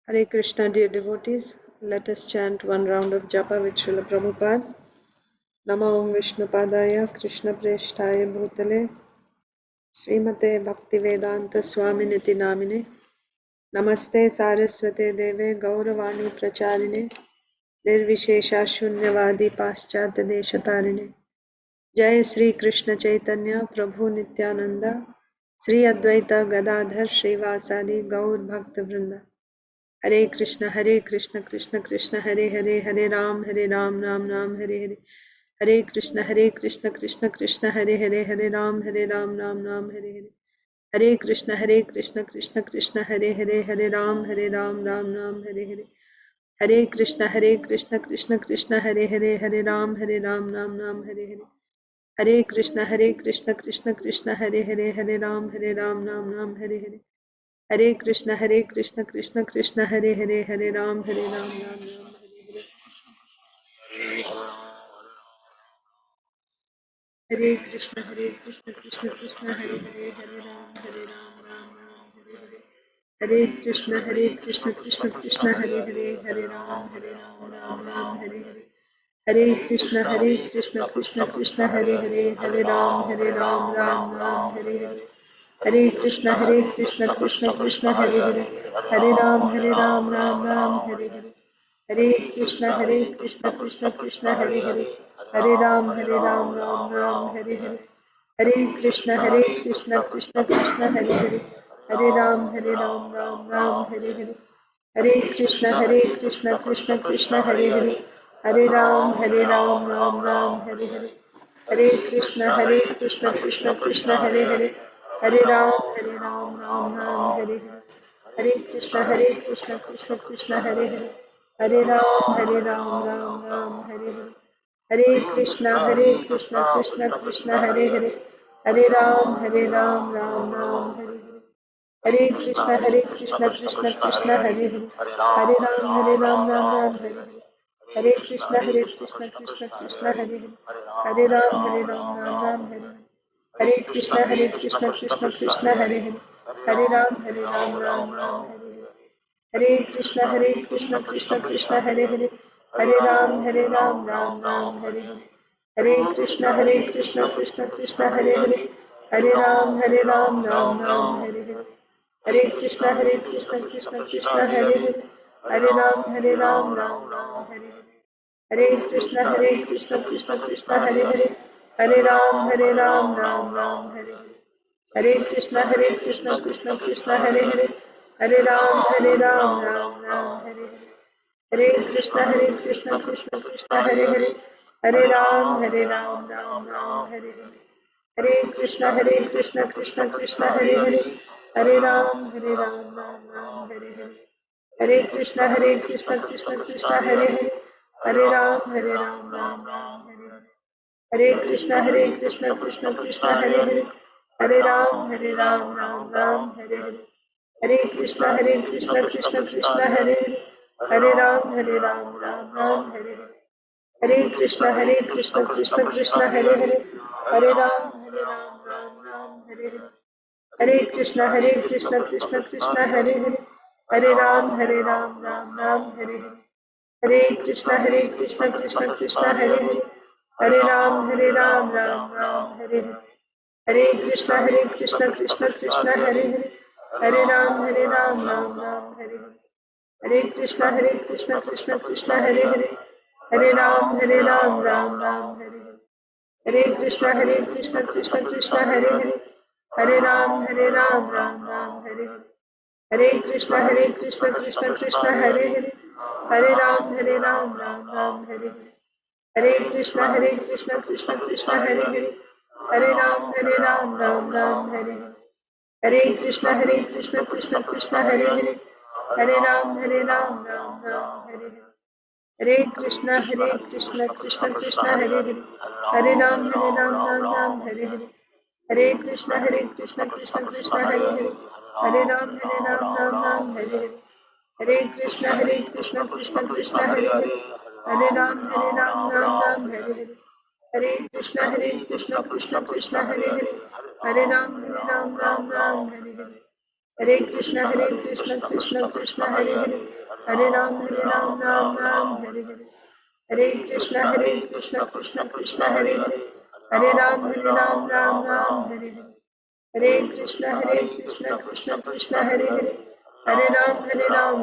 Hare Krishna, dear devotees. Let us chant one round of japa with Srila Prabhupada. Namo Om Vishnu Padaya Krishna Preshtaya Bhutale Srimate Bhaktivedanta Swaminiti Namine Namaste Saraswate Deve Gauravani Pracharine Nirvishesha Shunyavadi Paschatya Deshatarine Jai Sri Krishna Chaitanya Prabhu Nityananda Sri Advaita Gadadhar Srivasadi Gaur Bhakta Vrinda Hare Krishna, Krishna Krishna, Hare Ram, Ram Ram, Hare. Hare Krishna, Krishna Krishna, Hare Ram, Ram Ram, Hare. Hare Krishna, Krishna Krishna, Hare Ram, Ram Ram, Hare. Hare Krishna, Krishna Krishna, Hare Ram, Ram Ram, Hare. Hare Krishna, Krishna Krishna, Hare Ram, Ram Ram, Hare. Hare Krishna, Krishna Krishna, Hare Ram, Ram Ram. Hare Krishna, Krishna Krishna, Hare Ram, Ram Ram, Hare Hare. Hare Krishna, Krishna Krishna, Hare Ram, Ram Ram, Hare Hare. Hare Krishna, Krishna Krishna, Hare Ram, Ram Ram, Hare Hare. Hare Krishna, Krishna Krishna, Hare Ram, Ram Hare Hare. Hare Krishna, Krishna Krishna, Hare Ram, Ram Hare Hare. Hare Krishna, Krishna Krishna, Hare Ram, Ram Hare Hare. Hare Krishna, Krishna Krishna, Hare Ram, Ram Hare Hare. Hare Krishna, Krishna Krishna, Hare Ram, Ram Hare Hare. Hare Krishna, Krishna Krishna, Hare Ram, Ram Hare Hare. Hare Krishna, Krishna Krishna, Hare Ram, Ram Ram, Hare Hare. Hare Krishna, Krishna Krishna, Hare Ram, Ram Hare Hare. Hare Krishna, Krishna Krishna, Hare Ram, Ram Hare Hare. Hare Krishna, Krishna Krishna, Hare Ram, Ram Hare Hare. Hare Krishna, Krishna Hare Ram, Ram Hare Hare. Hare Krishna, Krishna Krishna, Hare Ram, Ram Hare Hare. Hare Krishna, Krishna Hare Ram, Ram Hare Hare. Hare Krishna, Krishna Hare Ram, Ram Hare Hare. Hare Krishna, Krishna Hare Ram, Ram Hare Hare. Hare Krishna, Krishna Hare Ram, Ram Hare Hare. Hare Krishna, Krishna Hare Ram, Ram Hare Hare. Hare Krishna, Krishna Hare Ram, Ram Hare Hare. Hare Krishna, Krishna Hare Ram, Ram Hare Hare. Hare Krishna, Krishna Hare Ram, Ram Hare Hare. Hare Krishna, Krishna Hare Ram, Ram Hare Hare. Hare Krishna, Krishna Hare Ram, Ram Hare Hare. Hare Krishna, Krishna Hare Ram, Ram Hare Hare. Hare Krishna, Krishna Hare Ram, Ram Hare Hare. Hare Krishna, Krishna Hare Ram, Ram Hare Hare. Hare Krishna, Krishna Hare Ram, Ram Hare Hare. Hare Krishna, Krishna Hare Ram, Ram Hare Hare. Hare Krishna, Krishna Hare Ram, Ram Hare Hare. Hare Krishna, Krishna Hare Ram, Ram Hare Hare. Hare Krishna, Krishna Hare Ram, Ram Hare Hare. Hare Krishna, Krishna Hare Ram, Ram Hare Hare. Hare Krishna, Krishna Hare Ram, Ram Hare Hare. Hare Krishna, Krishna Hare Ram, Ram Hare Hare. Hare Krishna Krishna Krishna Hare Hare, Hare Ram Ram Ram Hare Hare. Hare Krishna Krishna Krishna Hare Hare, Hare Ram Ram Ram Hare Hare. Hare Krishna Krishna Krishna Hare Hare, Hare Ram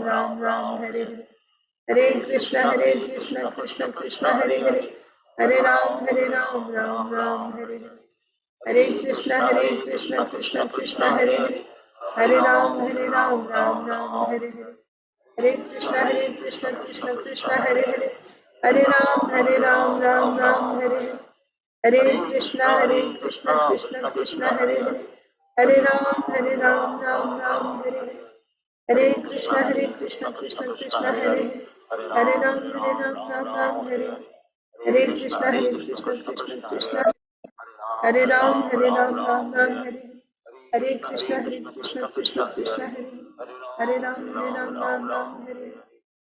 Ram Hare Hare. Hare Krishna Krishna Krishna Hare Hare, Hare Ram Ram Hare Hare. Hare Krishna Krishna Krishna Hare Hare, Hare Ram Ram Hare Hare. Hare Krishna Krishna Hare Hare, Hare Ram Ram Hare Hare. Hare Krishna Krishna Hare Hare, Hare Ram Ram Hare Hare. Hare Krishna Krishna Krishna Hare Hare, Hare Ram Hare Hare. Hare Krishna Krishna Krishna Hare Ram Ram Hare. Hare Krishna Krishna Krishna Hare Hare Ram Hare.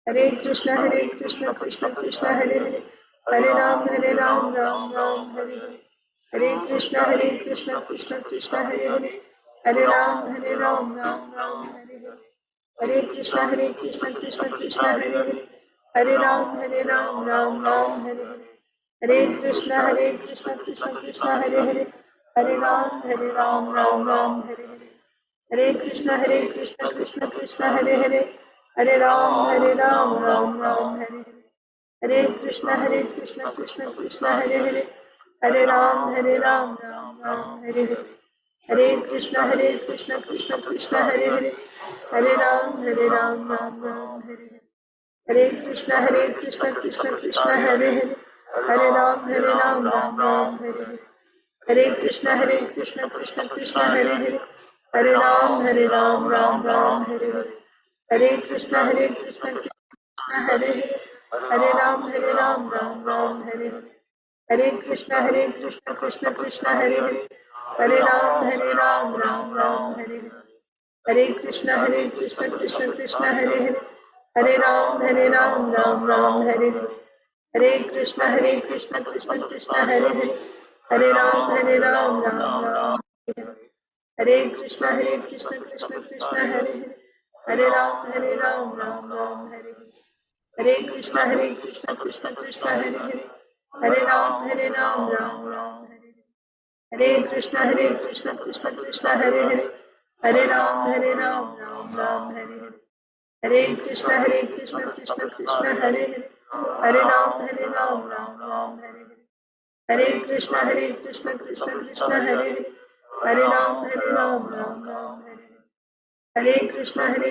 Hare Krishna Krishna Krishna Hare Hare, Hare Ram Ram Hare. Hare Krishna Krishna Hare Hare, Hare Ram Hare. Hare Krishna Krishna Hare Hare, Hare Ram Hare. Hare Krishna Krishna Hare Hare, Hare Ram Hare. Hare Krishna Krishna Hare Hare, Hare Ram Hare. Hare Krishna Krishna Hare Hare, Hare Ram Hare. Hare Krishna Krishna Hare Hare, Hare Ram Hare. Hare Krishna Krishna Hare Hare, Hare Ram Hare. Hare Krishna Krishna Hare Hare, Hare Ram Hare. Hare Krishna Krishna Hare Hare, Hare Ram Hare. Hare Krishna Krishna Hare Hare, Hare Ram Hare. Hare Krishna Krishna Hare Hare, Hare Ram Hare. Hare Krishna Krishna Hare Hare, Hare Ram Hare. Hare Krishna Krishna Hare Hare, Hare Ram Hare. Hare Krishna Krishna Hare Hare, Hare Ram Hare. Hare Krishna Krishna Hare Hare, Hare Ram Hare. Hare Krishna Krishna Hare Hare, Hare Ram Hare. Hare Krishna Krishna Hare Hare, Hare Ram Hare. Hare Krishna Krishna Hare Hare, Hare Ram Hare. Hare Krishna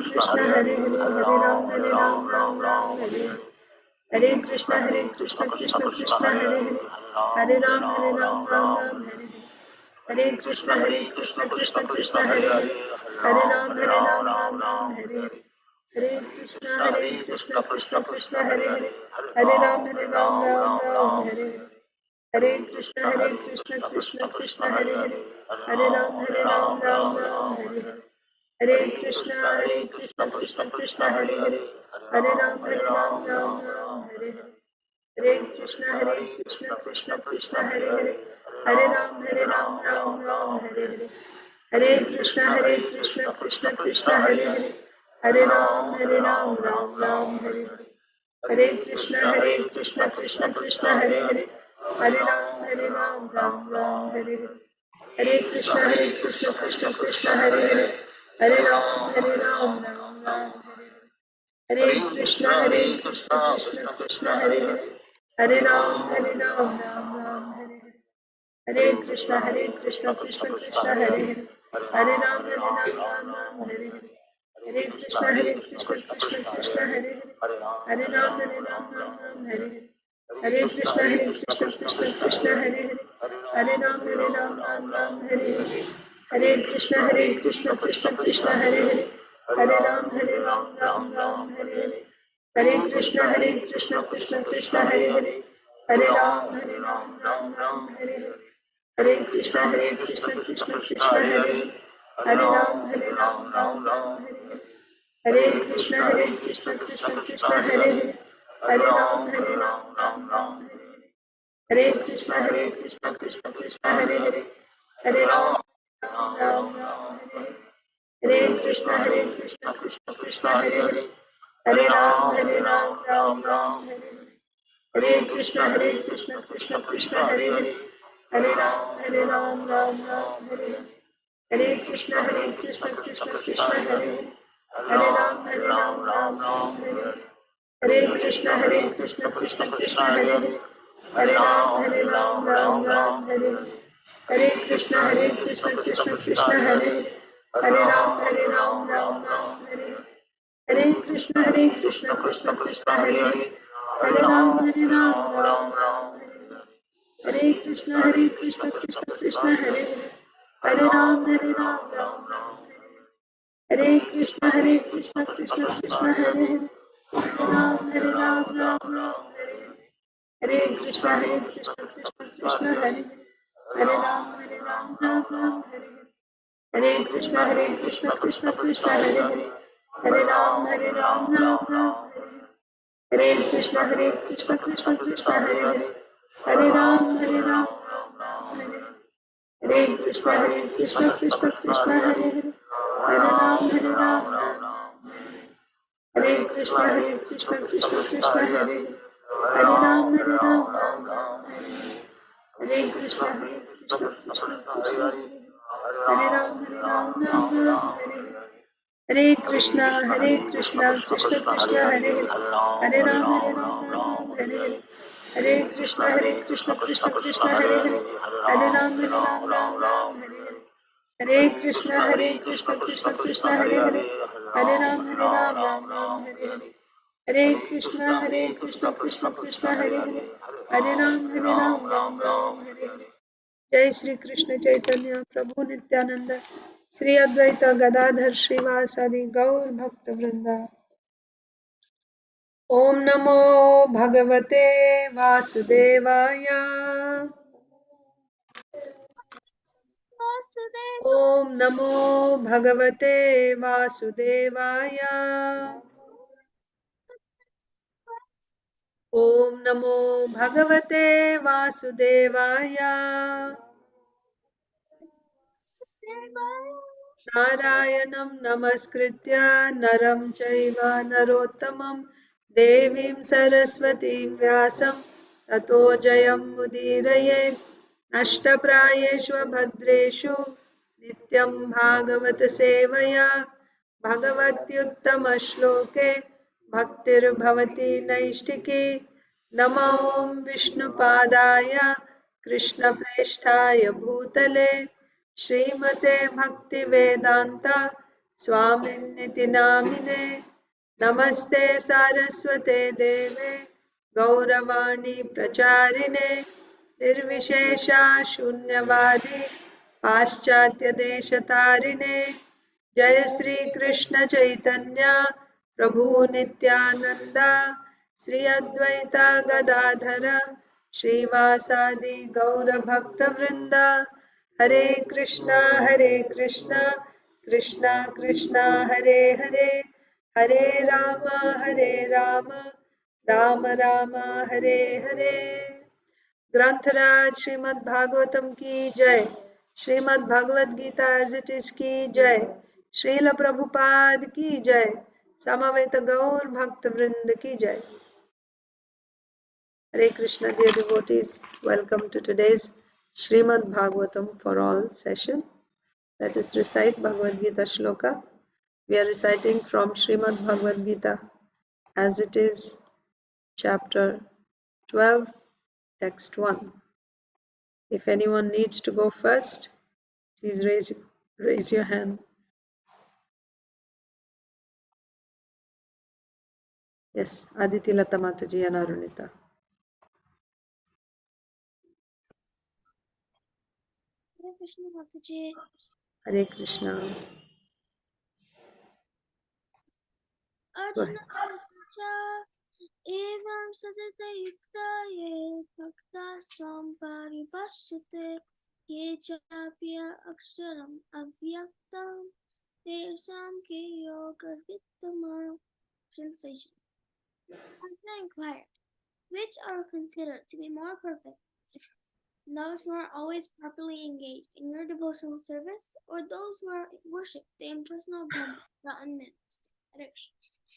Krishna Hare Hare, Hare Ram Hare. Hare Krishna Krishna Hare Hare, Hare Ram Hare. Hare Krishna Krishna Hare Hare, Hare Ram Hare. Hare Krishna Krishna Hare Hare, Hare Ram Hare. Hare Krishna Krishna Hare Hare, Hare Ram Hare. Hare Krishna Krishna Hare Hare, Hare Ram Hare. Hare Krishna Hare Hare, Hare Ram Hare. Hare Krishna Krishna Hare Hare, Hare Ram Hare. Hare Krishna Krishna Hare Hare, Hare Ram Hare. Hare Krishna Krishna Hare Hare, Hare Ram Hare. Hare Krishna Krishna Hare Hare, Hare Ram Hare. Hare Krishna Krishna Hare Hare, Hare Ram Hare. Hare Krishna Hare Hare, Hare Ram Hare. Hare Krishna Hare Hare, Hare Ram Hare. Hare Krishna Krishna Hare Hare, Hare Ram Hare. Hare Krishna Krishna Hare Hare, Hare Ram Hare. Hare Krishna Krishna Hare Hare, Hare Ram Hare. Hare Krishna Krishna Hare Hare, Hare Ram Hare. Hare Krishna, Krishna Krishna, Hare Hare, Hare Ram, Ram Ram, Hare Hare. Hare Krishna, Krishna Krishna, Hare Hare, Hare Ram, Ram Ram, Hare Hare. Hare Krishna, Krishna Krishna, Hare Hare, Hare Ram, Ram Ram, Hare Hare. Hare Krishna, Krishna Krishna, Hare Hare, Hare Ram, Ram Ram, Hare Hare. Hare Krishna, Krishna Krishna, Hare Hare, Hare Ram, Ram Ram, Hare Hare. Hare Krishna, Krishna Krishna, Hare Hare, Hare Ram, Ram Ram, Hare Hare. Hare Krishna, Krishna Krishna, Hare Hare, Hare Ram, Ram Ram, Hare Hare. Hare Krishna, Krishna Krishna, Hare Hare, Hare Ram, Ram Ram, Hare Hare. Hare Krishna, Krishna Krishna, Hare Hare, Hare Ram, Ram Ram, Hare Hare. Hare Krishna, Krishna Hare Hare, Hare Ram, Ram Ram, Hare Hare. Hare Krishna, Krishna Krishna, Hare Hare, Hare Ram, Ram Ram, Hare Hare. Hare Krishna, Krishna Krishna, Hare Hare, Hare Ram, Ram Ram, Hare Hare. Hare Krishna, Krishna Krishna, Hare Hare, Hare Ram, Ram Ram, Hare Hare. Hare Krishna, Krishna Krishna, Hare Hare, Hare Ram, Ram Ram, Hare Hare. Hare Krishna, Krishna Krishna, Hare Ram, Ram Ram, Hare Hare. Hare Krishna, Krishna Krishna, Hare Hare, Hare Ram, Ram, Hare Hare. Hare Krishna, Krishna Hare Hare, Hare Ram, Ram, Hare Hare. Hare Krishna, Krishna Hare Hare, Hare Ram, Ram, Hare Hare. Hare Krishna, Krishna Hare Hare, Hare Ram, Ram Ram, Hare Hare. जय श्री कृष्ण चैतन्य प्रभु नित्यानंद श्री अद्वैत गदाधर श्रीवासादि गौर भक्त वृंदा। ओम नमो भगवते वासुदेवाय। ओम नमो भगवते वासुदेवाय। ओम नमो भगवते वासुदेवाय। नारायणं नमस्कृत्य नरं चैव नरोत्तमं देवीं सरस्वतीं व्यासं ततो जयमुदीरयेत्। नष्टप्रायेषु भद्रेषु नित्यं भागवत सेवया भगवत्युत्तमश्लोके भक्तिर्भवति नैष्टिकी। नमो विष्णुपादाय कृष्णप्रेष्ठाय भूतले श्रीमते भक्तिवेदान्ता स्वामिन्निति नामिने। नमस्ते सारस्वते देवे गौरवाणी प्रचारिणे निर्विशेषा शून्यवादी पाश्चात्यदेशतारिणे। जय श्री कृष्ण चैतन्य प्रभु नित्यानंद श्री अद्वैत गदाधर श्रीवासादि गौर भक्त वृंद। हरे कृष्णा कृष्णा कृष्णा हरे हरे, हरे राम राम राम हरे हरे। ग्रंथराज श्रीमद् भागवतम की जय। Shrimad Bhagavad Gita as it is की जय। श्रील प्रभुपाद की जय। समवेत गौर भक्त वृंद की जय। Hare Krishna, dear devotees, welcome to today's Srimad Bhagavatam for all session. Let us recite Bhagavad Gita Shloka. We are reciting from Srimad Bhagavad Gita as it is chapter 12, text 1. If anyone needs to go first, please raise your hand. Yes, Aditi Lata Mataji and Arunita. Hare Krishna Mataji. Hare Krishna. Arjuna Uvacha Evam Sajata Yukta Ye Bhaktastam Paribhashyate Ye Chapya Aksharam Avyaktam Tesam Ke Yoga Vittama. Translation. Arjuna inquired, which are considered to be more perfect, Those who are always properly engaged in your devotional service, or those who are worship the impersonal Brahman, the unmanifested.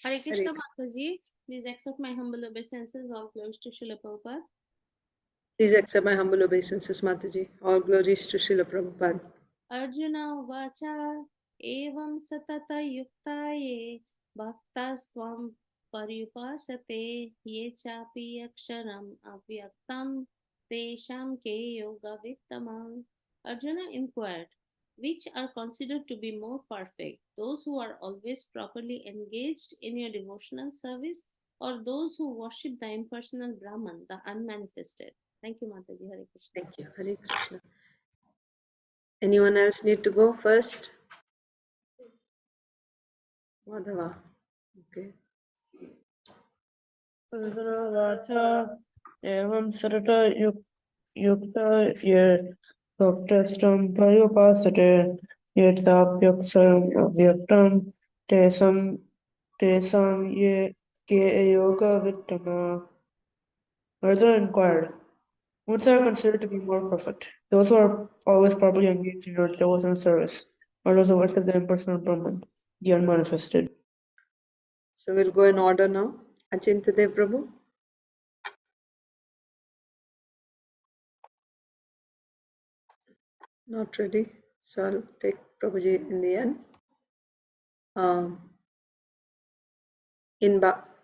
Hare Krishna Mataji, please accept my humble obeisances. All glories to Srila Prabhupada. Please accept my humble obeisances, Mataji. All glories to Srila Prabhupada. Arjuna Vacha Evam Satata Yuktaye Bhaktasvam Paryupasate Ye Chapi Aksharam Avyaktam Tesham Ke Yoga Vittamam. Arjuna inquired, which are considered to be more perfect, those who are always properly engaged in your devotional service, or those who worship the impersonal Brahman, the unmanifested? Thank you, Mataji. Hare Krishna. Thank you. Hare Krishna. Anyone else need to go first? Madhava. Okay. Vacha evam sarata yukta ye bhaktastam pariyupasate yetapyaksam avyaktam tesam ye ke yoga vittama. Arjuna inquired, which are considered to be more perfect? Those who are always properly engaged in your devotional service, or those who worship the impersonal Brahman, the unmanifested. So we'll go in order now. Achintadev Prabhu. Not ready. So I'll take Prabhuji in the end.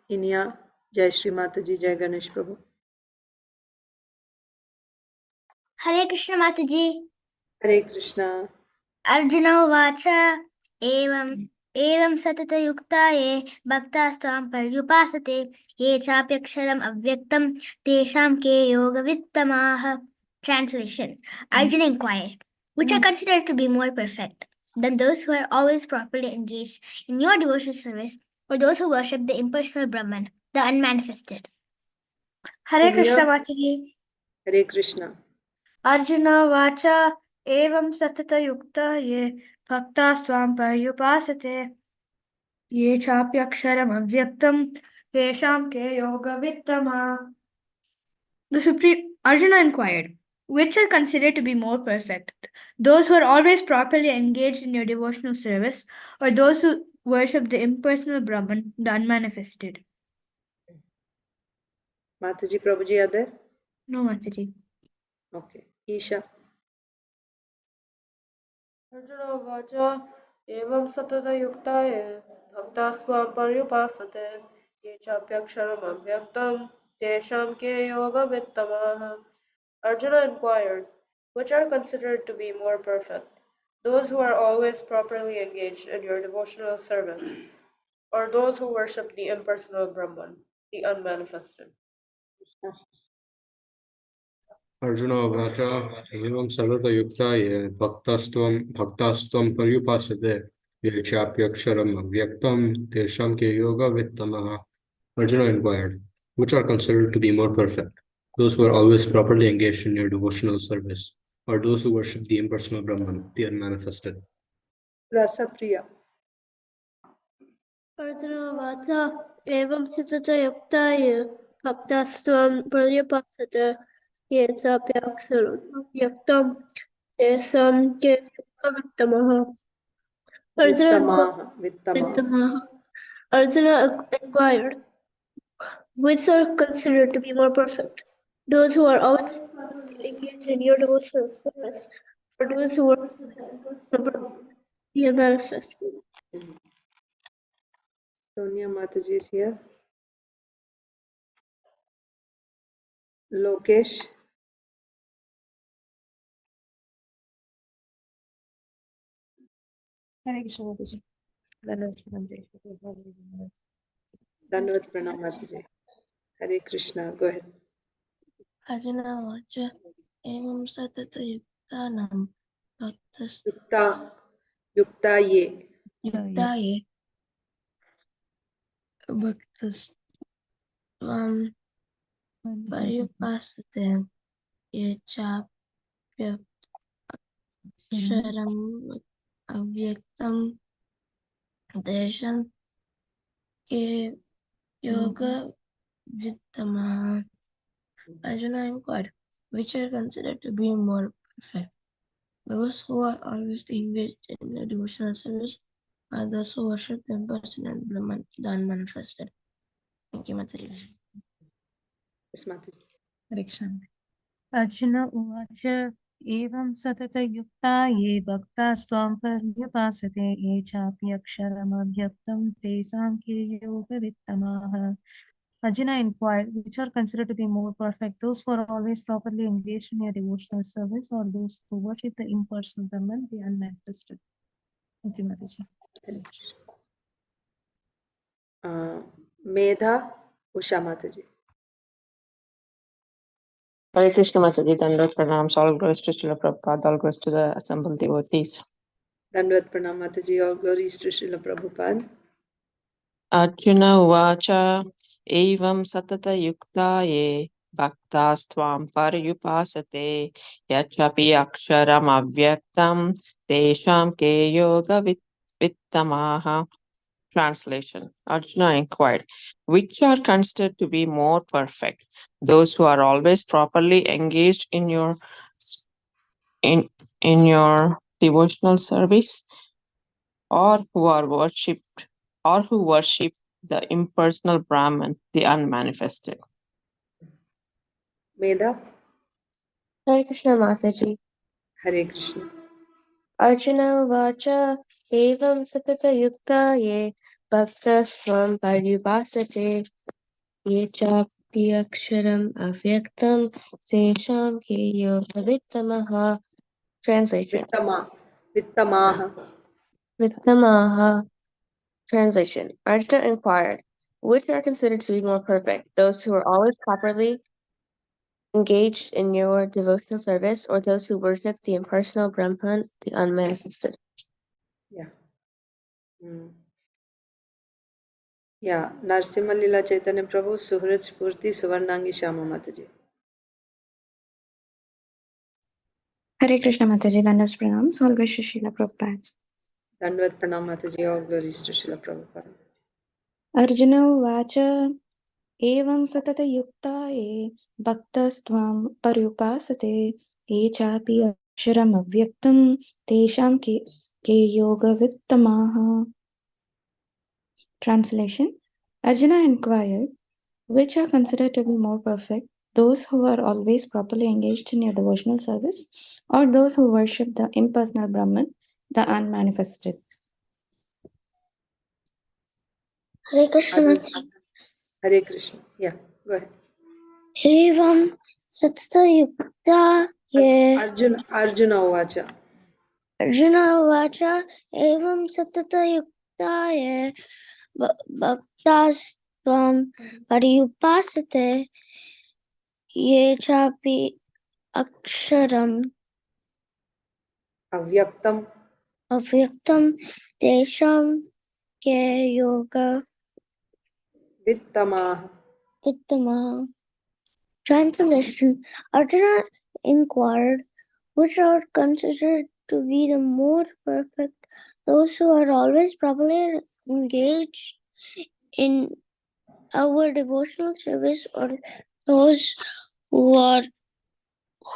Inya, Jai Shri Mataji, Jai Ganesh Prabhu. Hare Krishna Mataji. Hare Krishna. Arjuna Vacha एवं सततयुक्ता ये भक्तास्त्वां पर्युपासते ये चाप्यक्षरम् अव्यक्तं तेषां के योगवित्तमाः. Translation. Arjuna inquired, which are considered to be more perfect than those who are always properly engaged in your devotional service, or those who worship the impersonal Brahman, the unmanifested? Hare Krishna Mataji. Hare Krishna. Arjuna Vacha evam satatayukta ye bhaktasvam paryupasate ye chapyaksharam avyaktam tesham ke yoga vittama. The Supreme Arjuna inquired, which are considered to be more perfect? Those who are always properly engaged in your devotional service, or those who worship the impersonal Brahman, the unmanifested? Mataji, Prabhuji are there? No, Mataji. Okay. Isha. Arjuna Vacha evam satata yuktaye bhaktasvam paryupasate ye chapyaksharam avyaktam tesham ke yoga vittamaha. Arjuna inquired, which are considered to be more perfect? Those who are always properly engaged in your devotional service, or those who worship the impersonal Brahman, the unmanifested? Arjuna Vacha evam sarvata yukta ye bhaktastam paryupasate ye chapyaksharam avyaktam tesham ke yoga vittamaha. Arjuna inquired, which are considered to be more perfect? Those who are always properly engaged in your devotional service, or those who worship the impersonal Brahman, the unmanifested? Rasapriya. Arjuna Vacha evam satata ye bhaktasvam paryupasate ye chapyaksharam avyaktam tesam ke yoga vittamaha. Arjuna inquired, which are considered to be more perfect? Those who are always engaged in your devotional service, or those who are the unmanifested? Sonia Mataji is here. Lokesh. Hare Krishna Mataji. Dandavat Pranam Mataji. Hare Krishna. Go ahead. Arjuna Vacha evam satatayuktanam Yukta ye. yuktaye bhaktasvam paryupasate ye chapyaksharam avyaktam tesham ke yoga vittamaha. Arjuna inquired, which are considered to be more perfect? Those who are always engaged in the devotional service, or those who worship the impersonal Brahman, the unmanifested? Thank you, Mataji. Yes, Mataji. Pariksha. Arjuna uvacha evam satata ye bhakta swam paryupasate ye chapi aksharam avyaktam tesam ke yoga vittamaha. Arjuna inquired, which are considered to be more perfect, those who are always properly engaged in a devotional service, or those who worship the impersonal Brahman, the unmanifested? Thank you, Mataji. Medha Usha Mataji. Hare Krishna Mataji, Dandavat Pranams, all glories to Srila Prabhupada, all glories to the assembled devotees. Dandavat Pranam Mataji, all glories to Srila Prabhupada. Arjuna Uvacha Evam Satata Yuktaye Bhaktastvam Paryupasate Yachapi Aksharam Avyaktam Tesham Ke Yoga Vittamaha. Translation. Arjuna inquired, which are considered to be more perfect? Those who are always properly engaged in your devotional service, or who worship the impersonal Brahman, the unmanifested? Medha. Hare Krishna Mataji. Hare Krishna. Arjuna Vacha Evam Satata Yukta Ye Bhaktasvam Paryupasate Ye Chapi Aksharam Avyaktam Tesham Ke Yoga Vittamaha. Translation. Vittamaha. Vittamaha. Translation. Arjuna inquired, which are considered to be more perfect, those who are always properly engaged in your devotional service, or those who worship the impersonal Brahman, the unmanifested? Yeah. Yeah. Narsimha Lila Chaitanya Prabhu, Suhrat Spurti, Suvarnangi Shama Mataji. Hare Krishna Mataji, Dandavat Pranams, all glories to Srila Prabhupada. Dandavat Pranam Mataji, all glories to Srila Prabhupada. Arjuna Vacha Evam Satata Yuktaye Bhaktastvam Paryupasate Ye Chapi Aksharam Avyaktam Tesham Ke Yoga Vittamaha. Translation. Arjuna inquired, which are considered to be more perfect, those who are always properly engaged in your devotional service, or those who worship the impersonal Brahman, the unmanifested? Hare Krishna Mataji. Hare Krishna. Yeah, go ahead. Evam Satata Yukta Ye Arjuna Uvacha. Arjuna Vacha Evam Satata Yukta Ye Bhaktastvam Paryupasate Ye Chapi Aksharam Avyaktam. Avyaktam Tesham Ke Yoga Vittamaha. Vittamaha. Translation. Arjuna inquired, which are considered to be the more perfect, those who are always properly engaged in our devotional service, or those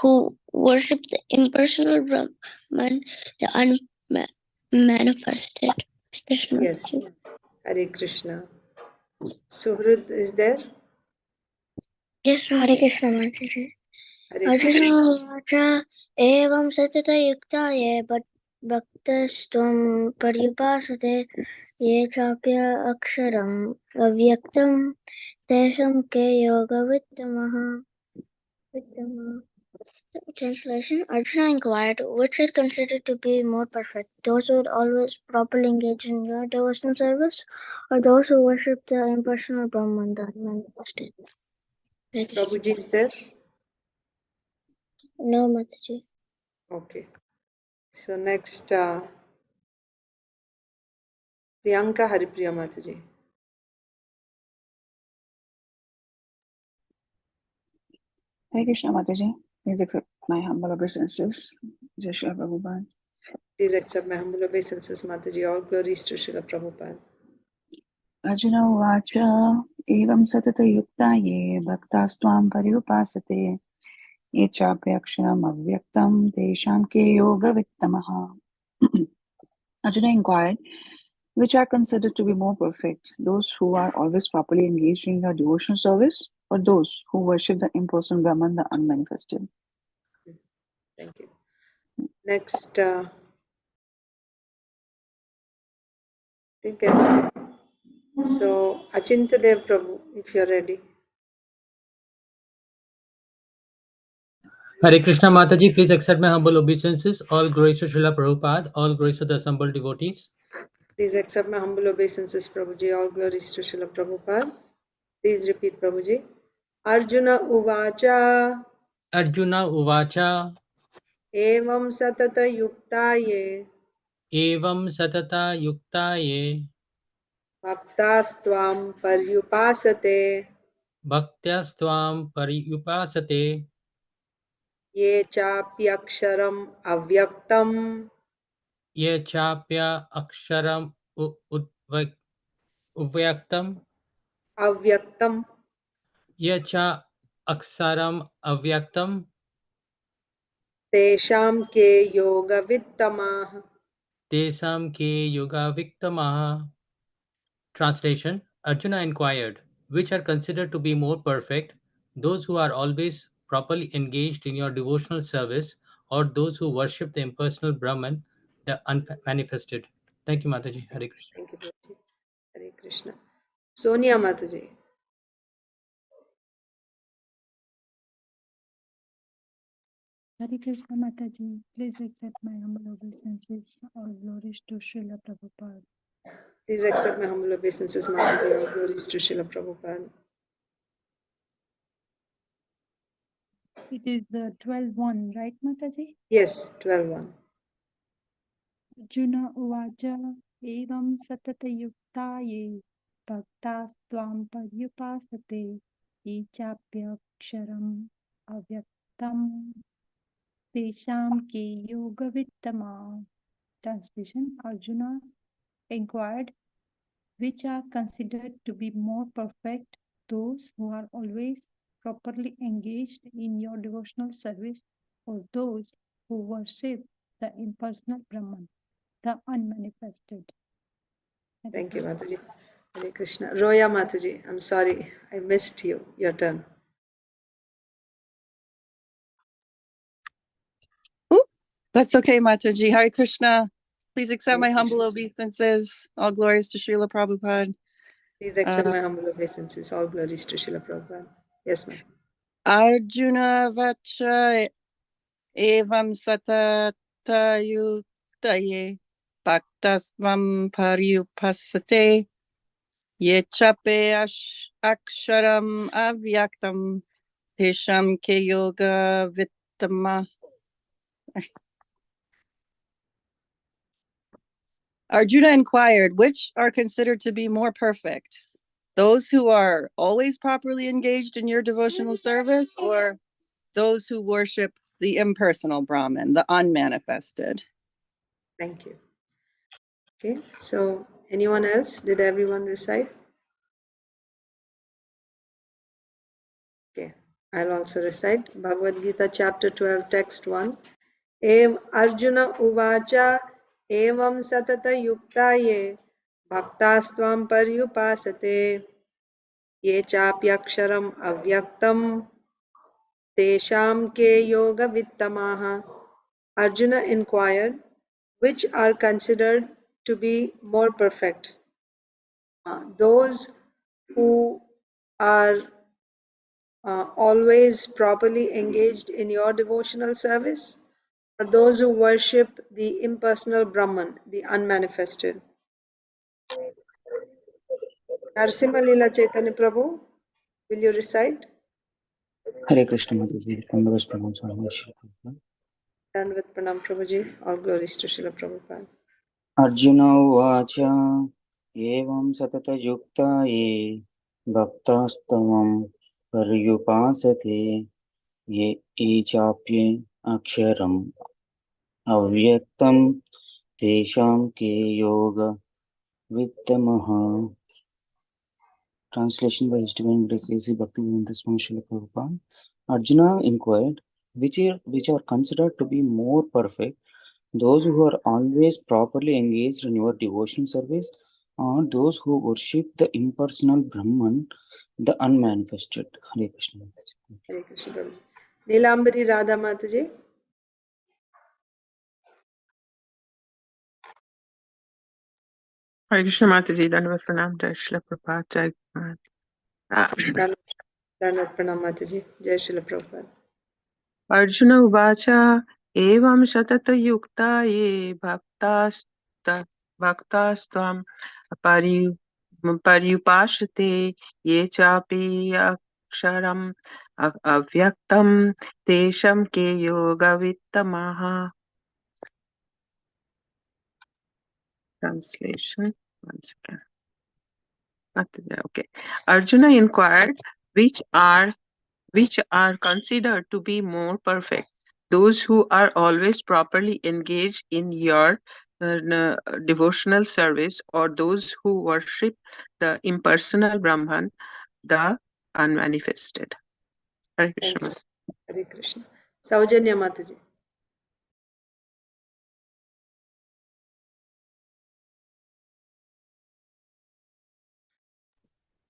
who worship the impersonal Brahman, the unmanifested? Krishna. Yes. Hare Krishna. Suhrit is there? Yes, Hare Krishna Mataji. Hare Krishna. Arjuna Vacha Evam Satata Yukta Ye Bhaktastam Paryupasate Ye Chapya Aksharam Avyaktam Tesham Ke Yoga Vittamaha. Translation. Arjuna inquired, which is considered to be more perfect, those who would always properly engage in your devotional service, or those who worship the impersonal Brahman, the manifested? Prabhuji is there? No, Mataji. Okay. So next, Priyanka Haripriya Mataji. Hare Krishna Mataji, please accept my humble obeisances. Jai Shri Prabhupada. Please accept my humble obeisances, Mataji. All glories to Srila Prabhupada. Arjuna Uvacha Evam Satata Yukta Ye Bhaktastvam Paryupasate ये चाप्यक्षरम् अव्यक्तं तेषां के योगवित्तमः. Arjuna inquired, which are considered to be more perfect, those who are always properly engaged in their devotional service, or those who worship the impersonal Brahman, the unmanifested? Thank you. Next, think so Achintadev Prabhu, if you're ready. Hare Krishna Mataji, please accept my humble obeisances. All glories to Srila Prabhupada, all glories to the assembled devotees. Please accept my humble obeisances, Prabhuji. All glories to Srila Prabhupada. Please repeat, Prabhuji. Arjuna Uvacha Arjuna Uvacha Evam Satata Yuktaye Evam Satata Yuktaye Bhaktastvam Paryupasate Bhaktyastvam Pariyupasate Ye Chapyaksharam Avyaktam Ye Chapya Aksharam Uvyaktam Avyaktam Ye Cha Aksaram Avyaktam Tesham Ke Yoga Vittamah. Tesam Ke Yoga Viktamaha. Translation: Arjuna inquired, which are considered to be more perfect, those who are always properly engaged in your devotional service, or those who worship the impersonal Brahman, the unmanifested? Thank you, Mataji. Hare Krishna. Thank you, Prabhuji. Hare Krishna. Sonia Mataji. Hare Krishna Mataji, please accept my humble obeisances. All glories to Srila Prabhupada. Please accept my humble obeisances, Mataji. All glories to Srila Prabhupada. It is the 12-1, right Mataji? Yes, 12-1. Arjuna Uvacha Evam Satata Yuktaye Bhaktastvam Paryupasate Ye Chapyaksharam Avyaktam Tesham Ke Yoga Vittama. Translation: Arjuna inquired, which are considered to be more perfect, those who are always properly engaged in your devotional service, or those who worship the impersonal Brahman, the unmanifested. Thank you, Mataji. Hare Krishna. Roya Mataji, I'm sorry, I missed you. Your turn. That's okay, Mataji. Hare Krishna. Please accept Hare my humble Krishna. obeisances. All glories to Srila Prabhupada. Please accept my humble obeisances. All glories to Srila Prabhupada. Yes, ma'am. Arjuna Vacha Evam Satata Yuktaye Bhaktasvam Paryupasate Ye Chape Aksharam Avyaktam Tesham Ke Yoga Vittama. Arjuna inquired, which are considered to be more perfect? Those who are always properly engaged in your devotional service, or those who worship the impersonal Brahman, the unmanifested? Thank you. Okay, so anyone else? Did everyone recite? Okay, I'll also recite. Bhagavad Gita chapter 12, text 1. Ev Arjuna Uvacha Evam Satata Yuktaye Bhaktastvam Paryupasate Ye Chapyaksharam Avyaktam Tesham Ke Yoga Vittamaha. Arjuna inquired, which are considered to be more perfect? Those who are always properly engaged in your devotional service, or those who worship the impersonal Brahman, the unmanifested? Narsimha Lila Chaitanya Prabhu, will you recite? Hare Krishna Mataji, Kandaras Pranam Swami Shri Prabhupada. Done with Pranam Prabhuji. All glories to Srila Prabhupada. Arjuna Uvacha Evam Satata Yukta Ye Bhaktastavam Paryupasate Ye Chapye Aksharam Avyaktam Tesham Ke Yoga Vittamaha. Translation by His Divine Grace A.C. Bhaktivedanta Swami Srila Prabhupada. Arjuna inquired, which are considered to be more perfect, those who are always properly engaged in your devotional service, or those who worship the impersonal Brahman, the unmanifested. Hare Krishna. Hare Krishna Prabhu. Nilambari Radha Mataji. Hare Krishna Mataji, Dandavat Pranam, Jai Shri Prabhupada, Jai Guru. Dandavat Pranam Mataji. Jai Srila Prabhupada. Arjuna Uvacha Evam Satatayukta Ye Bhaktastam Paryupashate Ye Chapi Aksharam Avyaktam Tesham Ke Yoga Vittamaha. Translation. One second. Okay. Arjuna inquired, which are considered to be more perfect, those who are always properly engaged in your devotional service, or those who worship the impersonal Brahman, the unmanifested. Hare Thank Krishna. you. Hare Krishna. Saujanya Mataji.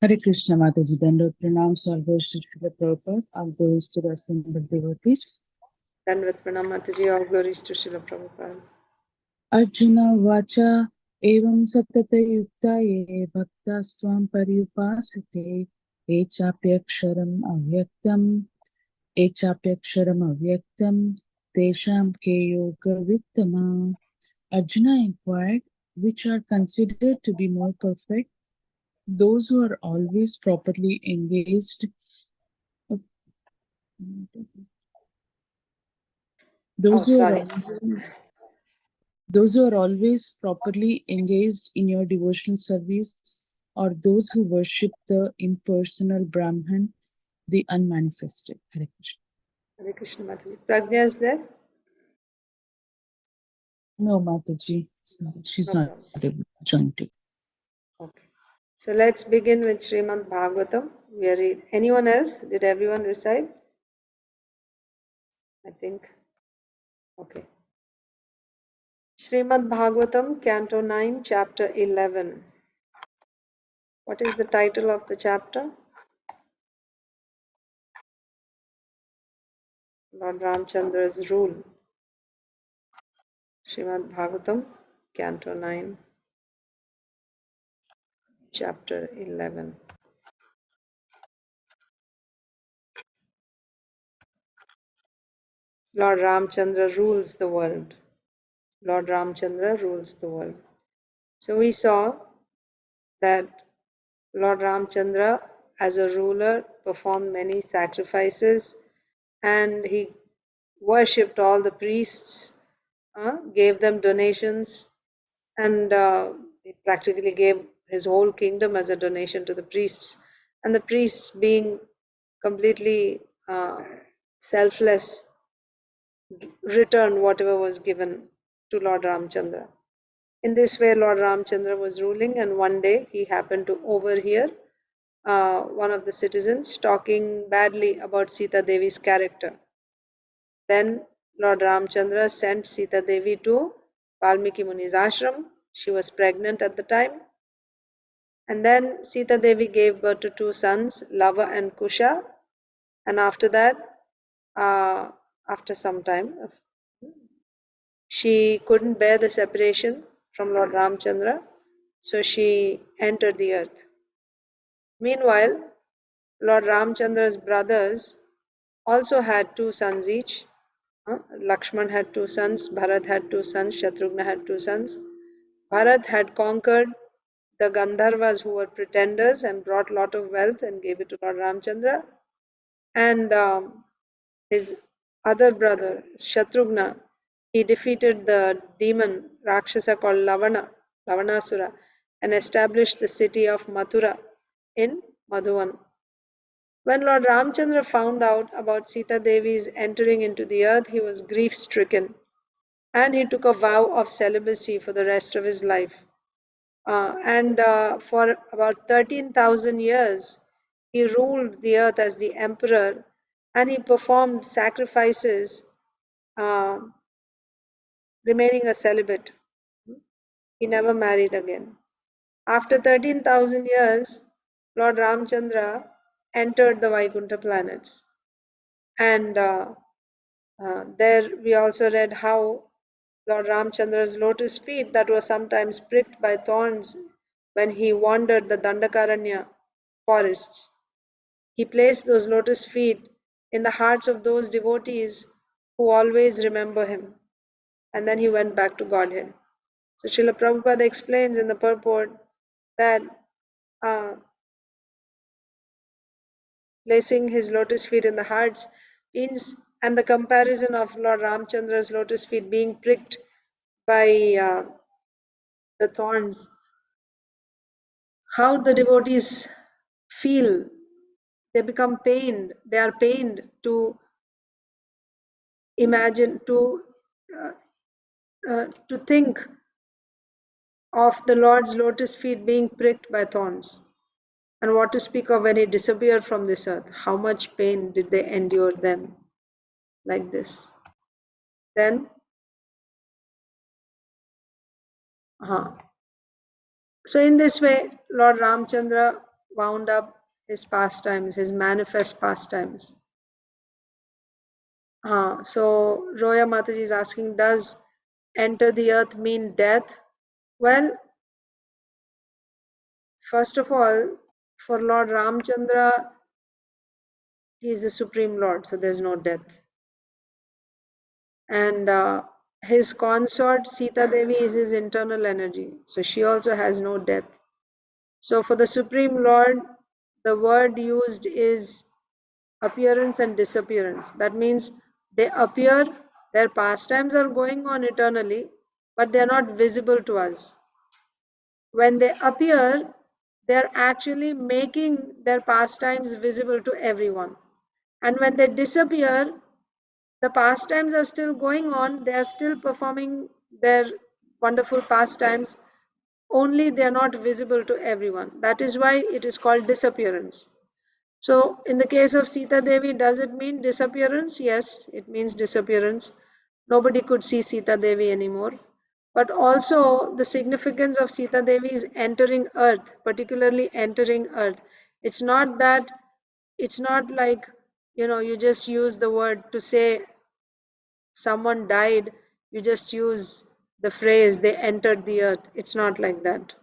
Hare Krishna Mataji, Dandot Pranam, all goes to Srila Prabhupada, all goes to the assembled devotees. Dandavat Pranam Mataji. All glories to Srila Prabhupada. Arjuna Vacha Evam Satata Yukta Ye Bhakta Swam Paryupasate Echapyaksharam Avyaktam Tesham Ke Yoga Vittama. Arjuna inquired, which are considered to be more perfect, those who are always properly engaged, those who are always properly engaged in your devotional service, or those who worship the impersonal Brahman, the unmanifested. Hare Krishna. Hare Krishna Mataji. Pragya is there? No, Mataji. She's No not problem. able to join today. Okay. So let's begin with Srimad Bhagavatam. We are read. Anyone else? Did everyone recite? I think. Okay. Srimad Bhagavatam, Canto 9, Chapter 11. What is the title of the chapter? Lord Ramchandra's rule. Srimad Bhagavatam, Canto 9, Chapter 11. Lord Ramchandra rules the world. Lord Ramchandra rules the world. So we saw that Lord Ramchandra, as a ruler, performed many sacrifices, and he worshipped all the priests, gave them donations, and he practically gave his whole kingdom as a donation to the priests. And the priests, being completely selfless, returned whatever was given to Lord Ramchandra. In this way, Lord Ramchandra was ruling, and one day he happened to overhear one of the citizens talking badly about Sita Devi's character. Then Lord Ramchandra sent Sita Devi to Valmiki Muni's ashram. She was pregnant at the time. And then Sita Devi gave birth to two sons, Lava and Kusha. And after that, after some time, she couldn't bear the separation from Lord Ramchandra, so she entered the earth. Meanwhile, Lord Ramchandra's brothers also had two sons each. Lakshman had two sons, Bharat had two sons, Shatrughna had two sons. Bharat had conquered the Gandharvas who were pretenders and brought a lot of wealth and gave it to Lord Ramchandra. And his other brother, Shatrughna, he defeated the demon Rakshasa called Lavanasura, and established the city of Mathura in Madhuvan. When Lord Ramchandra found out about Sita Devi's entering into the earth, he was grief stricken, and he took a vow of celibacy for the rest of his life. And for about 13,000 years, he ruled the earth as the emperor, and he performed sacrifices, remaining a celibate. He never married again. After 13,000 years, Lord Ramchandra entered the Vaikuntha planets. And there we also read how Lord Ramchandra's lotus feet that were sometimes pricked by thorns when he wandered the Dandakaranya forests. He placed those lotus feet in the hearts of those devotees who always remember him. And then he went back to Godhead. So Srila Prabhupada explains in the purport that placing his lotus feet in the hearts means, and the comparison of Lord Ramchandra's lotus feet being pricked by the thorns, how the devotees feel. They become pained. They are pained to imagine, to think of the Lord's lotus feet being pricked by thorns. And what to speak of when he disappeared from this earth? How much pain did they endure then? Like this. Then, so in this way, Lord Ramchandra wound up his pastimes, his manifest pastimes. So Roya Mataji is asking, does enter the earth mean death? Well, first of all, for Lord Ramchandra, he is the Supreme Lord, so there's no death. And his consort Sita Devi is his internal energy, so she also has no death. So for the Supreme Lord, the word used is appearance and disappearance. That means they appear, their pastimes are going on eternally, but they are not visible to us. When they appear, they are actually making their pastimes visible to everyone. And when they disappear, the pastimes are still going on, they are still performing their wonderful pastimes, only they are not visible to everyone. That is why it is called disappearance. So in the case of Sita Devi, does it mean disappearance? Yes, it means disappearance. Nobody could see Sita Devi anymore. But also the significance of Sita Devi is entering earth, particularly entering earth. It's not that, it's not like, you just use the word to say someone died, you just use the phrase they entered the earth. It's not like that.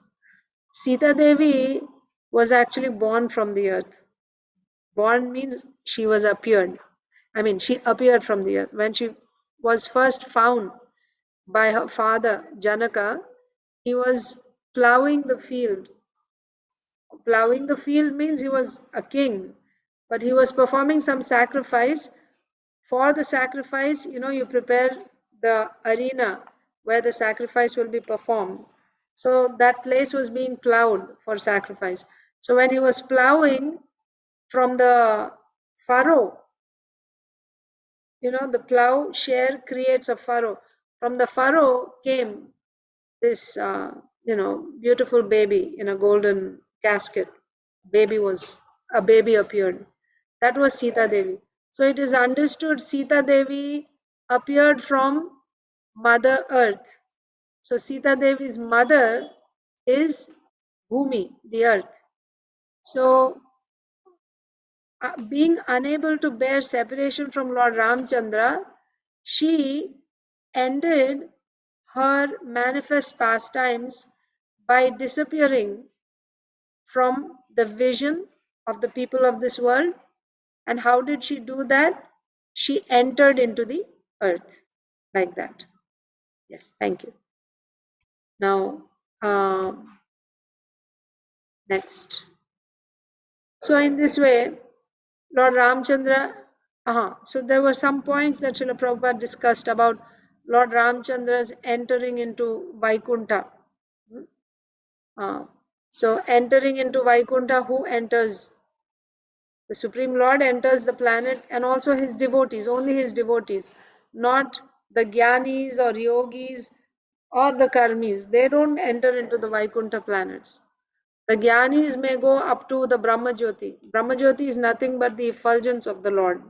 Sita Devi was actually born from the earth. Born means she was appeared. She appeared from the earth. When she was first found by her father, Janaka, he was plowing the field. Plowing the field means he was a king, but he was performing some sacrifice. For the sacrifice, you prepare the arena where the sacrifice will be performed. So that place was being plowed for sacrifice. So when he was plowing from the furrow, the plow share creates a furrow. From the furrow came this, beautiful baby in a golden casket. A baby appeared. That was Sita Devi. So it is understood Sita Devi appeared from Mother Earth. So Sita Devi's mother is Bhumi, the earth. So being unable to bear separation from Lord Ramchandra, she ended her manifest pastimes by disappearing from the vision of the people of this world. And how did she do that? She entered into the earth like that. Yes, thank you. Now, next. So in this way, Lord Ramchandra, so there were some points that Srila Prabhupada discussed about Lord Ramchandra's entering into Vaikuntha. So entering into Vaikuntha, who enters? The Supreme Lord enters the planet and also his devotees, only his devotees, not the Gyanis or Yogis or the Karmis. They don't enter into the Vaikuntha planets. The Gyanis may go up to the Brahma Jyoti. Brahma Jyoti is nothing but the effulgence of the Lord.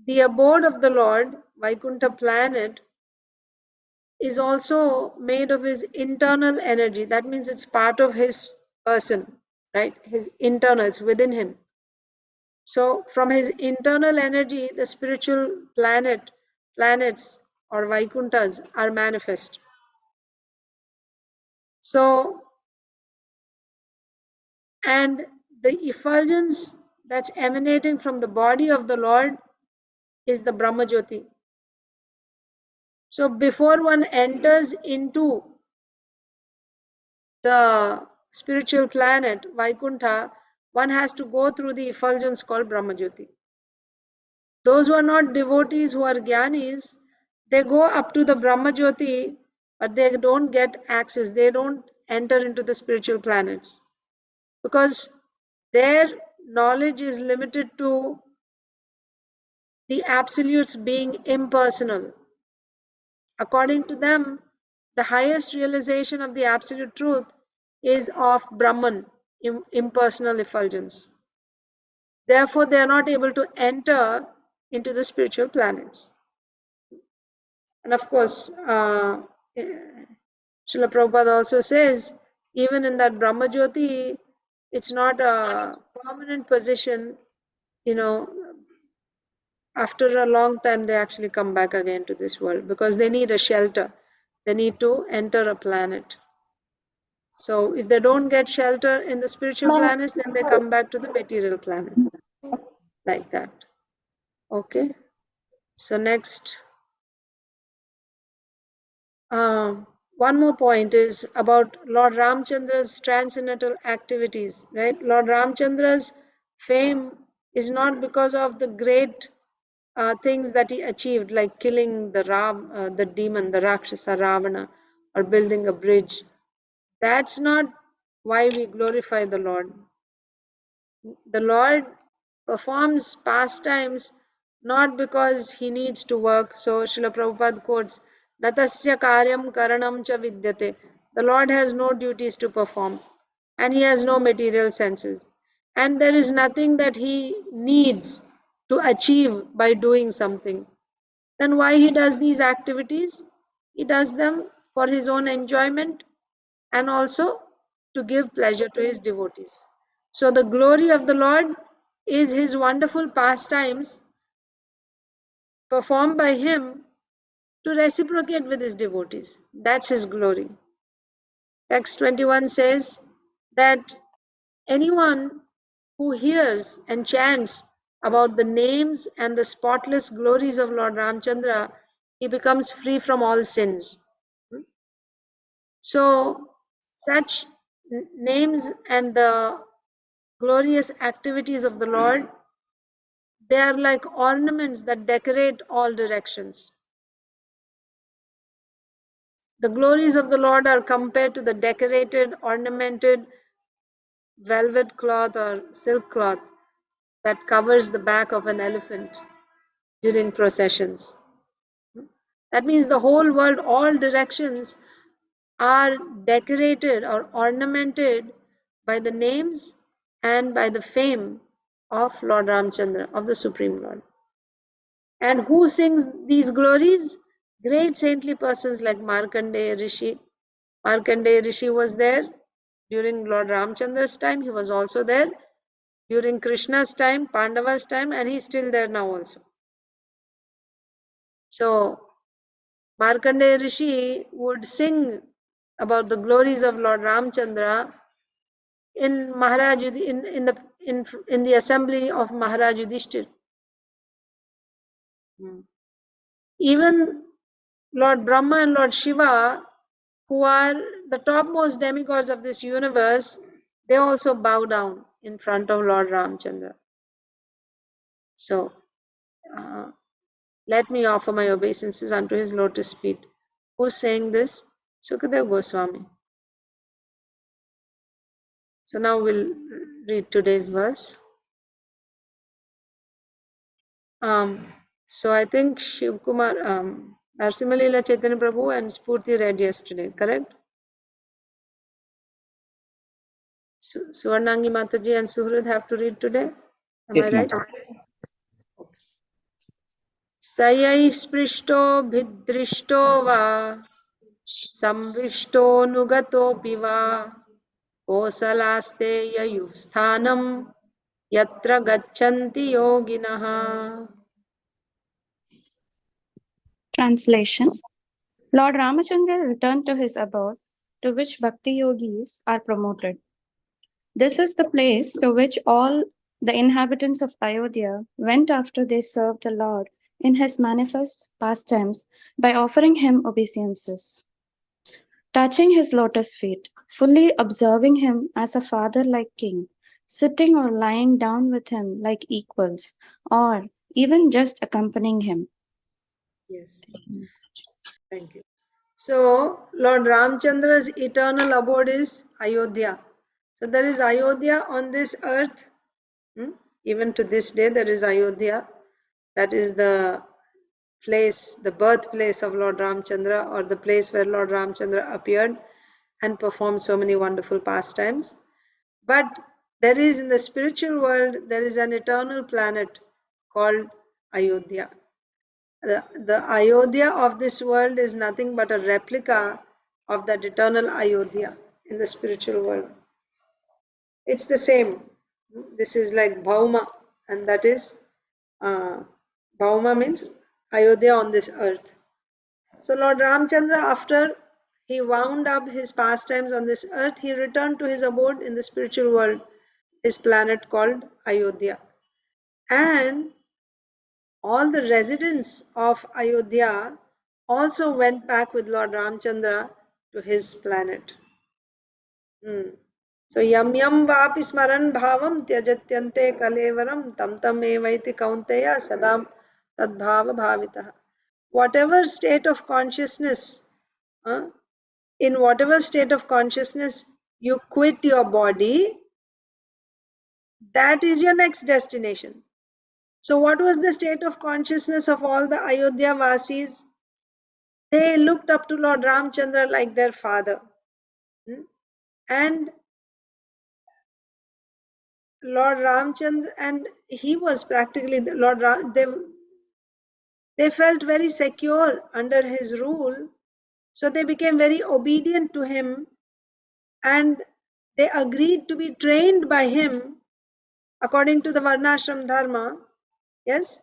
the abode of the Lord, Vaikuntha planet, is also made of his internal energy. That means it's part of his person, right? His internals within him. So from his internal energy, the spiritual planets or Vaikunthas are manifest. So, and the effulgence that's emanating from the body of the Lord is the Brahma Jyoti. So before one enters into the spiritual planet, Vaikuntha, one has to go through the effulgence called Brahma Jyoti. Those who are not devotees, who are jnanis, they go up to the Brahma Jyoti, but they don't get access. They don't enter into the spiritual planets because their knowledge is limited to the absolutes being impersonal. According to them, the highest realization of the absolute truth is of Brahman, impersonal effulgence. Therefore, they are not able to enter into the spiritual planets. And of course, Srila Prabhupada also says, even in that Brahma Jyoti, it's not a permanent position. After a long time, they actually come back again to this world because they need a shelter. They need to enter a planet. So if they don't get shelter in the spiritual planets, then they come back to the material planet. Like that. Okay. So next. One more point is about Lord Ramchandra's transcendental activities, right? Lord Ramchandra's fame is not because of the great things that he achieved, like killing the demon, the Rakshasa Ravana, or building a bridge. That's not why we glorify the Lord. The Lord performs pastimes not because he needs to work. So Srila Prabhupada quotes, Natasya karyam karanam cha vidyate. The Lord has no duties to perform and he has no material senses. And there is nothing that he needs to achieve by doing something. Then why he does these activities? He does them for his own enjoyment and also to give pleasure to his devotees. So the glory of the Lord is his wonderful pastimes performed by him to reciprocate with his devotees. That's his glory. Text 21 says that anyone who hears and chants about the names and the spotless glories of Lord Ramchandra, he becomes free from all sins. So such names and the glorious activities of the Lord, they are like ornaments that decorate all directions. The glories of the Lord are compared to the decorated, ornamented velvet cloth or silk cloth that covers the back of an elephant during processions. That means the whole world, all directions are decorated or ornamented by the names and by the fame of Lord Ramchandra, of the Supreme Lord. And who sings these glories? Great saintly persons like Markandeya Rishi. Markandeya Rishi was there during Lord Ramchandra's time. He was also there during Krishna's time, Pandava's time, and he's still there now also. So Markandeya Rishi would sing about the glories of Lord Ramchandra in Maharaj in the assembly of Maharaj Yudhishthir. Even Lord Brahma and Lord Shiva, who are the topmost demigods of this universe, they also bow down in front of Lord Ramchandra. So let me offer my obeisances unto his lotus feet. Who's saying this? Sukadev Goswami. So now we'll read today's verse. So I think Shiv Kumar, Narsimhalila Chaitanya Prabhu and Spurti read yesterday, correct? Suvarnangi Mataji and Suhrid have to read today. Am Yes, I right? ma'am. सयै स्पृष्टो भिदृष्टो वा संविष्टोऽनुगतोऽपि वा कोसलास्ते ययुः स्थानं यत्र गच्छन्ति योगिनः. Translation. Lord Ramachandra returned to his abode, to which bhakti yogis are promoted. This is the place to which all the inhabitants of Ayodhya went after they served the Lord in his manifest pastimes by offering him obeisances. Touching his lotus feet, fully observing him as a father like king, sitting or lying down with him like equals, or even just accompanying him. Yes. Thank you. So, Lord Ramchandra's eternal abode is Ayodhya. So, there is Ayodhya on this earth. Even to this day, there is Ayodhya. That is the place, the birthplace of Lord Ramchandra, or the place where Lord Ramchandra appeared and performed so many wonderful pastimes. But there is, in the spiritual world, there is an eternal planet called Ayodhya. The Ayodhya of this world is nothing but a replica of that eternal Ayodhya in the spiritual world. It's the same. This is like Bhauma, and that is Bhauma means Ayodhya on this earth. So Lord Ramchandra, after he wound up his pastimes on this earth, he returned to his abode in the spiritual world, his planet called Ayodhya. And all the residents of Ayodhya also went back with Lord Ramchandra to his planet. So yam yam vapi smaran bhavam tyajatyante kalevaram tam tam evaiti kaunteya sadam tadbhava bhavitah. Whatever state of consciousness, in whatever state of consciousness you quit your body, that is your next destination. So what was the state of consciousness of all the Ayodhya Vasis? They looked up to Lord Ramchandra like their father. And Lord Ramchandra, and he was practically the Lord Ram, they felt very secure under his rule. So they became very obedient to him, and they agreed to be trained by him according to the Varnashram Dharma. Yes?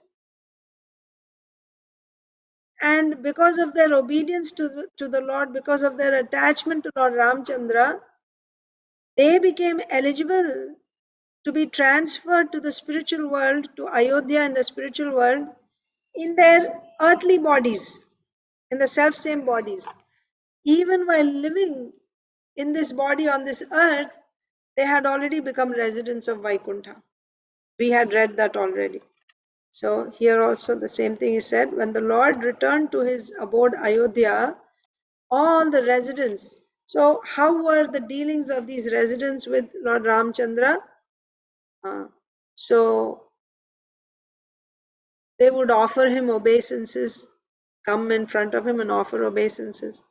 And because of their obedience to the Lord, because of their attachment to Lord Ramchandra, they became eligible to be transferred to the spiritual world, to Ayodhya in the spiritual world, in their earthly bodies, in the self same bodies. Even while living in this body on this earth, they had already become residents of Vaikuntha. We had read that already. So here also the same thing is said. When the Lord returned to his abode Ayodhya, all the residents. So how were the dealings of these residents with Lord Ramchandra? So they would offer him obeisances, come in front of him and offer obeisances.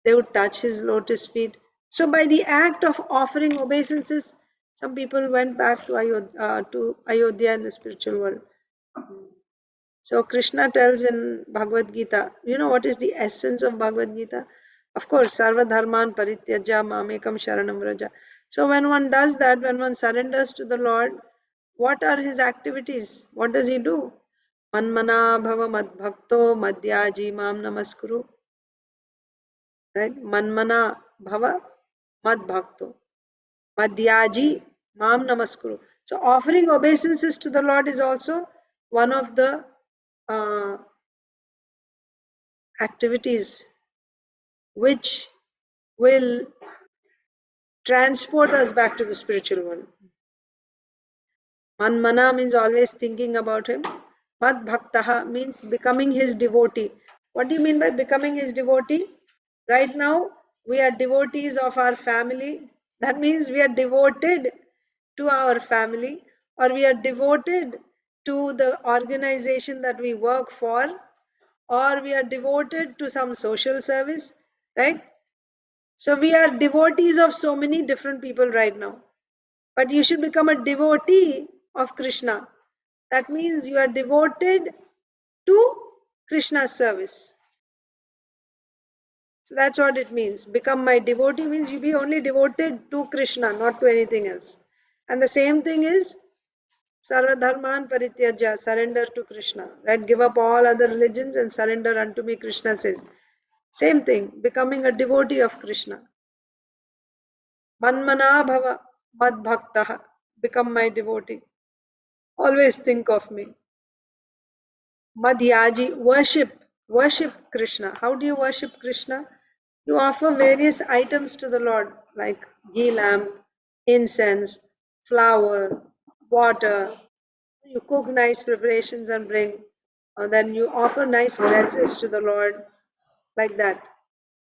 They would touch his lotus feet. So by the act of offering obeisances, some people went back to Ayodhya in the spiritual world. So Krishna tells in Bhagavad Gita, you know what is the essence of Bhagavad Gita? Of course, Sarva Dharman Parityaja Mamekam Sharanam Vraja. So when one does that, when one surrenders to the Lord, what are his activities? What does he do? Manmana bhava madbhakto madhyaji mam namaskuru. Right? Manmana bhava madbhakto madhyaji mam namaskuru. So offering obeisances to the Lord is also one of the activities which will transport us back to the spiritual world. Manmana means always thinking about him. Mad bhaktaha means becoming his devotee. What do you mean by becoming his devotee? Right now, we are devotees of our family. That means we are devoted to our family, or we are devoted to the organization that we work for, or we are devoted to some social service, right? So we are devotees of so many different people right now. But you should become a devotee of Krishna. That means you are devoted to Krishna's service. So that's what it means. Become my devotee means you be only devoted to Krishna, not to anything else. And the same thing is Sarva Dharman Parityaja, surrender to Krishna. Right? Give up all other religions and surrender unto me, Krishna says. Same thing, becoming a devotee of Krishna. Manmana bhava mad bhaktaha, become my devotee. Always think of me. Madhyaji, worship Krishna. How do you worship Krishna? You offer various items to the Lord, like ghee lamp, incense, flower, water. You cook nice preparations and bring. And then you offer nice dresses to the Lord, like that.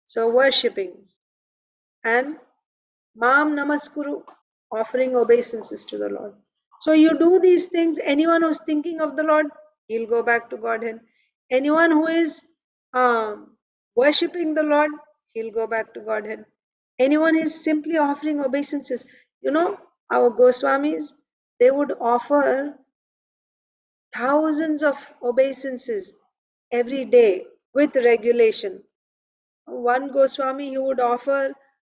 So worshipping. And Mam Namaskuru, offering obeisances to the Lord. So you do these things. Anyone who's thinking of the Lord, he'll go back to Godhead. Anyone who is worshipping the Lord, he'll go back to Godhead. Anyone is simply offering obeisances. You know, our Goswamis, they would offer thousands of obeisances every day with regulation. One Goswami, he would offer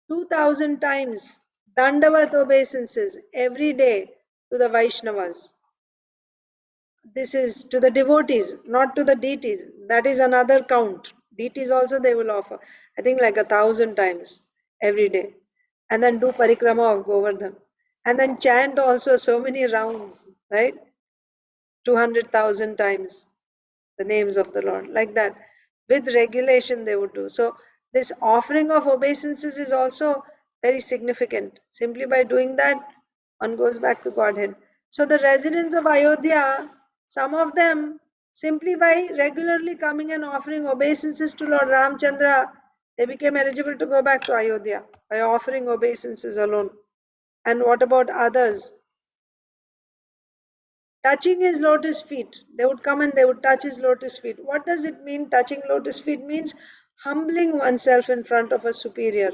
2000 times Dandavat obeisances every day to the Vaishnavas. This is to the devotees, not to the deities. That is another count. Deities also they will offer, I think like 1000 times every day. And then do parikrama of Govardhan. And then chant also so many rounds, right? 200,000 times the names of the Lord, like that. With regulation they would do. So this offering of obeisances is also very significant. Simply by doing that, one goes back to Godhead. So the residents of Ayodhya, some of them, simply by regularly coming and offering obeisances to Lord Ramchandra, they became eligible to go back to Ayodhya by offering obeisances alone. And what about others? Touching his lotus feet. They would come and they would touch his lotus feet. What does it mean? Touching lotus feet means humbling oneself in front of a superior,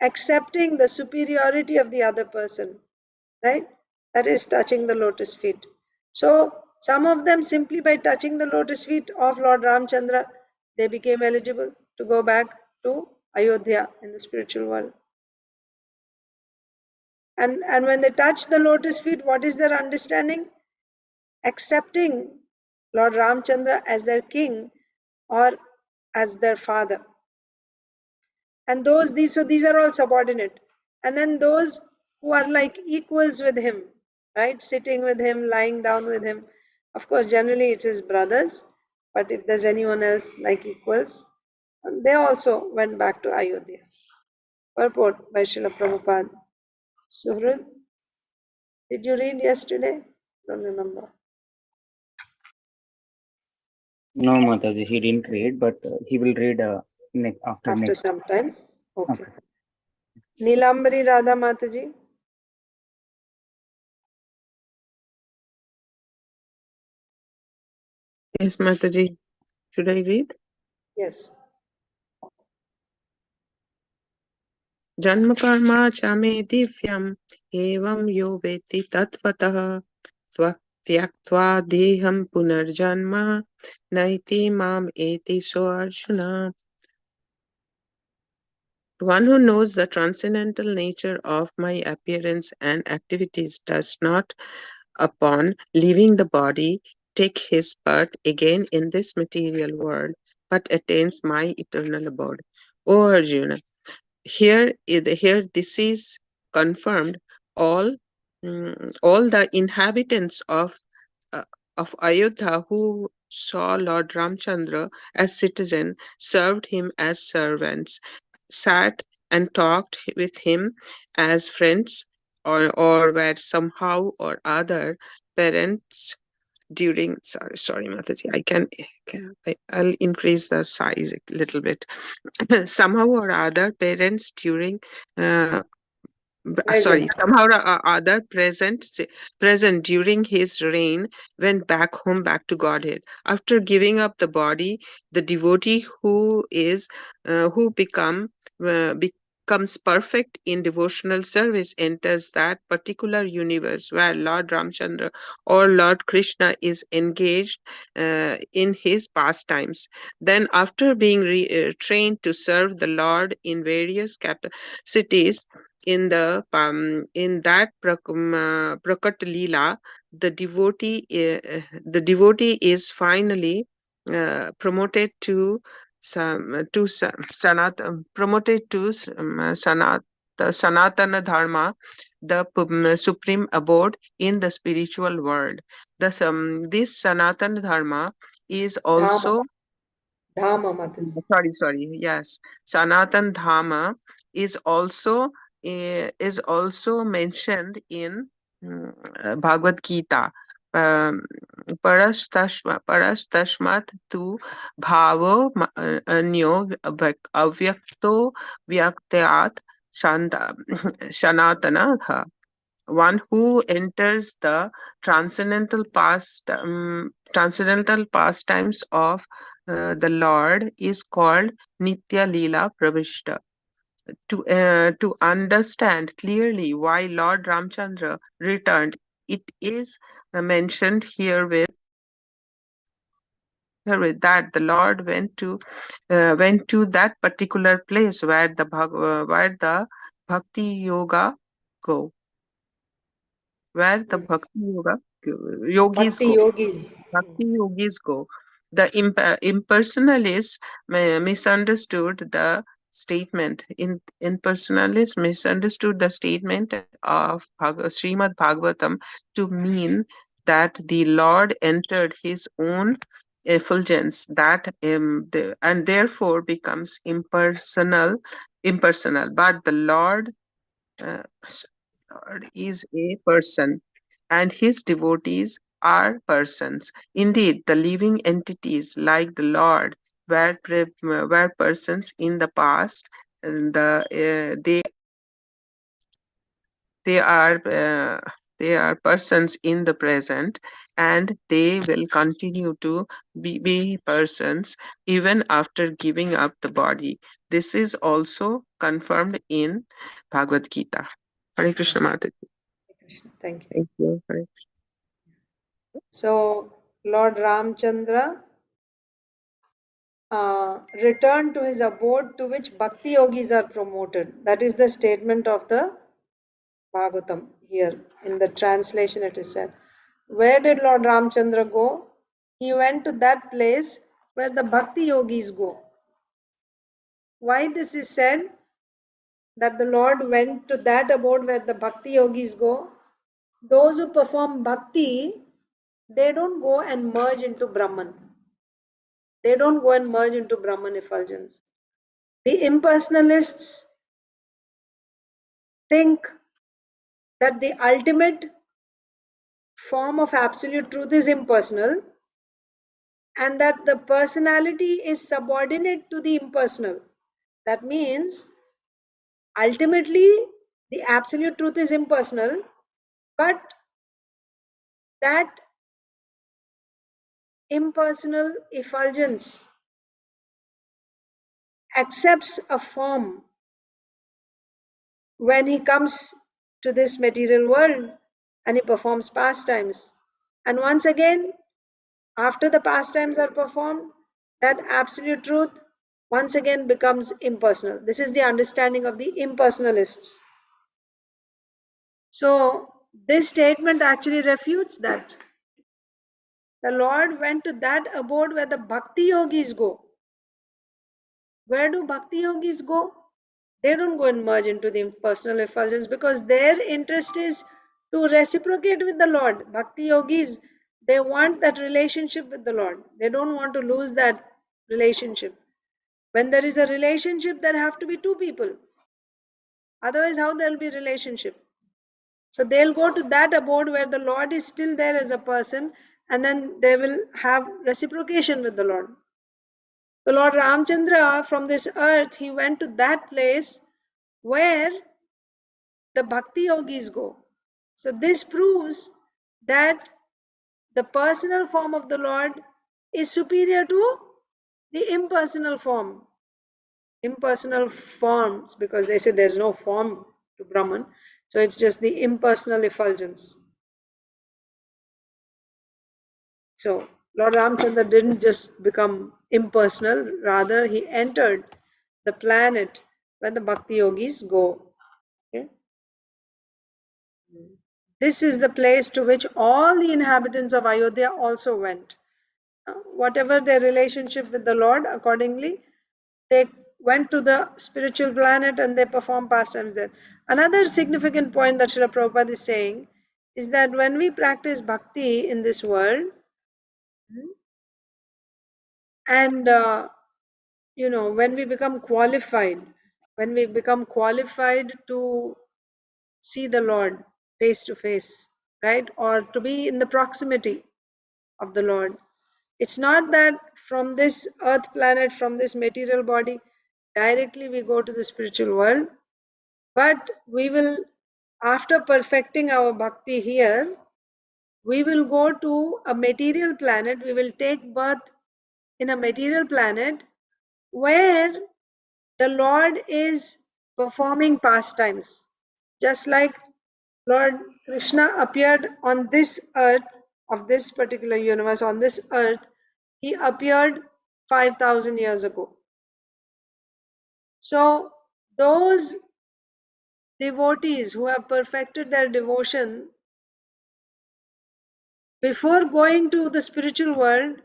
accepting the superiority of the other person, right? That is touching the lotus feet. So some of them, simply by touching the lotus feet of Lord Ramchandra, they became eligible to go back to Ayodhya in the spiritual world. And when they touch the lotus feet, what is their understanding? Accepting Lord Ramchandra as their king or as their father. And these are all subordinate. And then those who are like equals with him, right? Sitting with him, lying down with him. Of course, generally it is brothers, but if there's anyone else like equals, they also went back to Ayodhya. Purport by Srila Prabhupada. Suhrid, did you read yesterday? Don't remember. No, Mataji, he didn't read, but he will read after next. Some time. Okay. Okay. Nilambari Radha Mataji. Yes, Mataji. Should I read? Yes. जन्मकर्मा च मे दिव्यम् एवं यो वेत्ति तत्त्वतः त्यक्त्वा देहं पुनर्जन्म नैति माम् एति सो Arjun. One who knows the transcendental nature of my appearance and activities does not, upon leaving the body, take his birth again in this material world, but attains my eternal abode. O Arjuna, here this is confirmed. All the inhabitants of Ayodhya who saw Lord Ramchandra as citizen served him as servants, sat and talked with him as friends, or were somehow or other parents during. Sorry Mataji, I'll increase the size a little bit. Somehow or other parents during somehow or other present during his reign went back to Godhead. After giving up the body, the devotee who becomes perfect in devotional service enters that particular universe where Lord Ramchandra or Lord Krishna is engaged in his pastimes. Then, after being trained to serve the Lord in various capacities in that Prakat Leela, the devotee is finally promoted to promoted to the Sanatana Dharma, the supreme abode in the spiritual world. This Sanatana Dharma is Dhamma. also Dhamma, Mataji. sorry, yes, Sanatan Dharma is also mentioned in Bhagavad Gita. Um, Parastashmat tu bhavo anyo avyakto vyaktayat sanatana tha. One who enters the transcendental pastimes of the Lord is called Nitya Leela Pravishta. To understand clearly why Lord Ramchandra returned, it is mentioned herewith that the Lord went to that particular place where the Bhakti Yoga go, where the Bhakti Yoga yogis Bhakti go. yogis. Bhakti yogis go. The impersonalists misunderstood the statement. Impersonalists misunderstood the statement of Srimad Bhagavatam to mean that the Lord entered his own effulgence and therefore becomes impersonal. But the uh, Lord is a person and his devotees are persons. Indeed, the living entities like the Lord were persons in the past, and they are they are persons in the present, and they will continue to be persons even after giving up the body. This is also confirmed in Bhagavad Gita. Hare Krishna Mataji. Krishna. Thank you. Thank you. Hare So, Lord Ramchandra returned to his abode to which bhakti yogis are promoted. That is the statement of the Bhagavatam here. In the translation, it is said. Where did Lord Ramchandra go? He went to that place where the bhakti yogis go. Why this is said that the Lord went to that abode where the bhakti yogis go? Those who perform bhakti, they don't go and merge into Brahman. They don't go and merge into Brahman effulgence. The impersonalists think that the ultimate form of absolute truth is impersonal and that the personality is subordinate to the impersonal. That means ultimately the absolute truth is impersonal, but that impersonal effulgence accepts a form when he comes to this material world and he performs pastimes. And once again, after the pastimes are performed, that absolute truth once again becomes impersonal. This is the understanding of the impersonalists. So, this statement actually refutes that. The Lord went to that abode where the bhakti yogis go. Where do bhakti yogis go? They don't go and merge into the personal effulgence because their interest is to reciprocate with the Lord. Bhakti yogis, they want that relationship with the Lord. They don't want to lose that relationship. When there is a relationship, there have to be two people. Otherwise, how there will be relationship? So they'll go to that abode where the Lord is still there as a person, and then they will have reciprocation with the Lord. The Lord Ramchandra from this earth, he went to that place where the bhakti yogis go. So this proves that the personal form of the Lord is superior to the impersonal form. impersonal forms, because they say there's no form to Brahman, so it's just the impersonal effulgence. So Lord Ramchandra didn't just become impersonal, rather he entered the planet where the Bhakti Yogis go. Okay? This is the place to which all the inhabitants of Ayodhya also went. Whatever their relationship with the Lord, accordingly, they went to the spiritual planet and they performed pastimes there. Another significant point that Srila Prabhupada is saying is that when we practice bhakti in this world, and when we become qualified, to see the Lord face to face, right, or to be in the proximity of the Lord, it's not that from this earth planet, from this material body, directly we go to the spiritual world, but we will, after perfecting our bhakti here, we will go to a material planet, we will take birth in a material planet where the Lord is performing pastimes. Just like Lord Krishna appeared on this earth, of this particular universe, on this earth, he appeared 5,000 years ago. So those devotees who have perfected their devotion, before going to the spiritual world,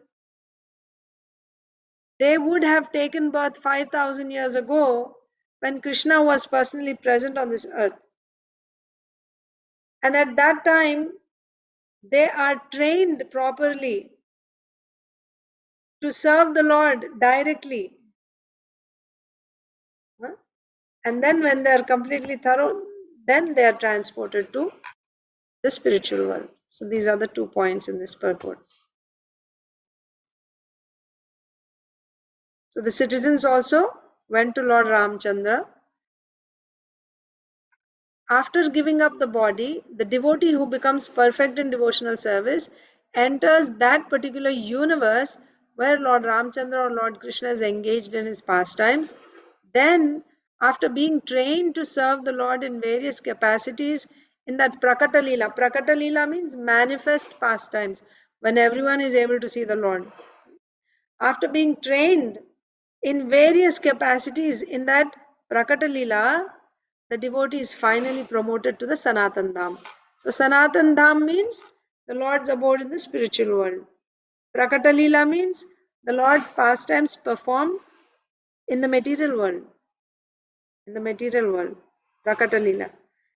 they would have taken birth 5,000 years ago when Krishna was personally present on this earth. And at that time, they are trained properly to serve the Lord directly. And then when they are completely thorough, then they are transported to the spiritual world. So these are the 2 points in this purport. So the citizens also went to Lord Ramchandra. After giving up the body, the devotee who becomes perfect in devotional service enters that particular universe where Lord Ramchandra or Lord Krishna is engaged in his pastimes. Then, after being trained to serve the Lord in various capacities in that Prakata Leela. Prakata Leela means manifest pastimes, when everyone is able to see the Lord. After being trained in various capacities in that Prakata Leela, the devotee is finally promoted to the Sanatan Dham. So Sanatan Dham means the Lord's abode in the spiritual world. Prakata Leela means the Lord's pastimes performed in the material world. In the material world, Prakata Leela.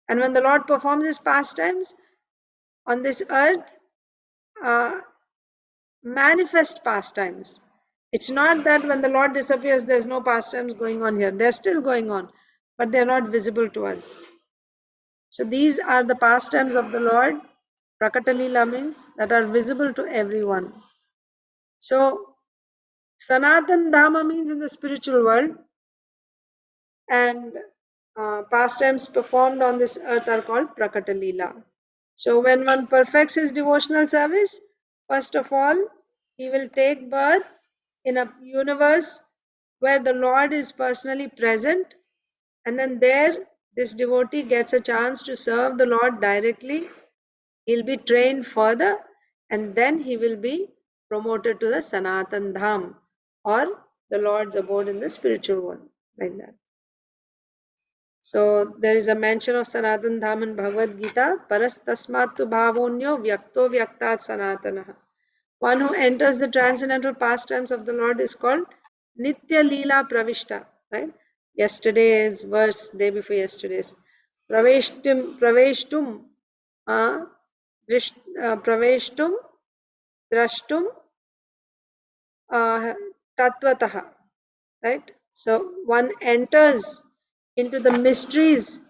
And when the Lord performs his pastimes on this earth, manifest pastimes. It's not that when the Lord disappears, there's no pastimes going on here. They're still going on, but they're not visible to us. So these are the pastimes of the Lord, Prakata Leela means, that are visible to everyone. So Sanatan Dhama means in the spiritual world, and pastimes performed on this earth are called Prakata Leela. So when one perfects his devotional service, first of all, he will take birth in a universe where the Lord is personally present, and then there this devotee gets a chance to serve the Lord directly. He'll be trained further, and then he will be promoted to the Sanatan Dham, or the Lord's abode in the spiritual world, like that. So there is a mention of Sanatan Dham in Bhagavad Gita. Paras tasmatu bhavonyo vyakto vyaktat sanatana. One who enters the transcendental pastimes of the Lord is called Nitya Leela Pravishta. Right? Yesterday's verse, day before yesterday's. Praveshtum, Praveshtum, Drashtum, Tatvataha. Right? So one enters into the mysteries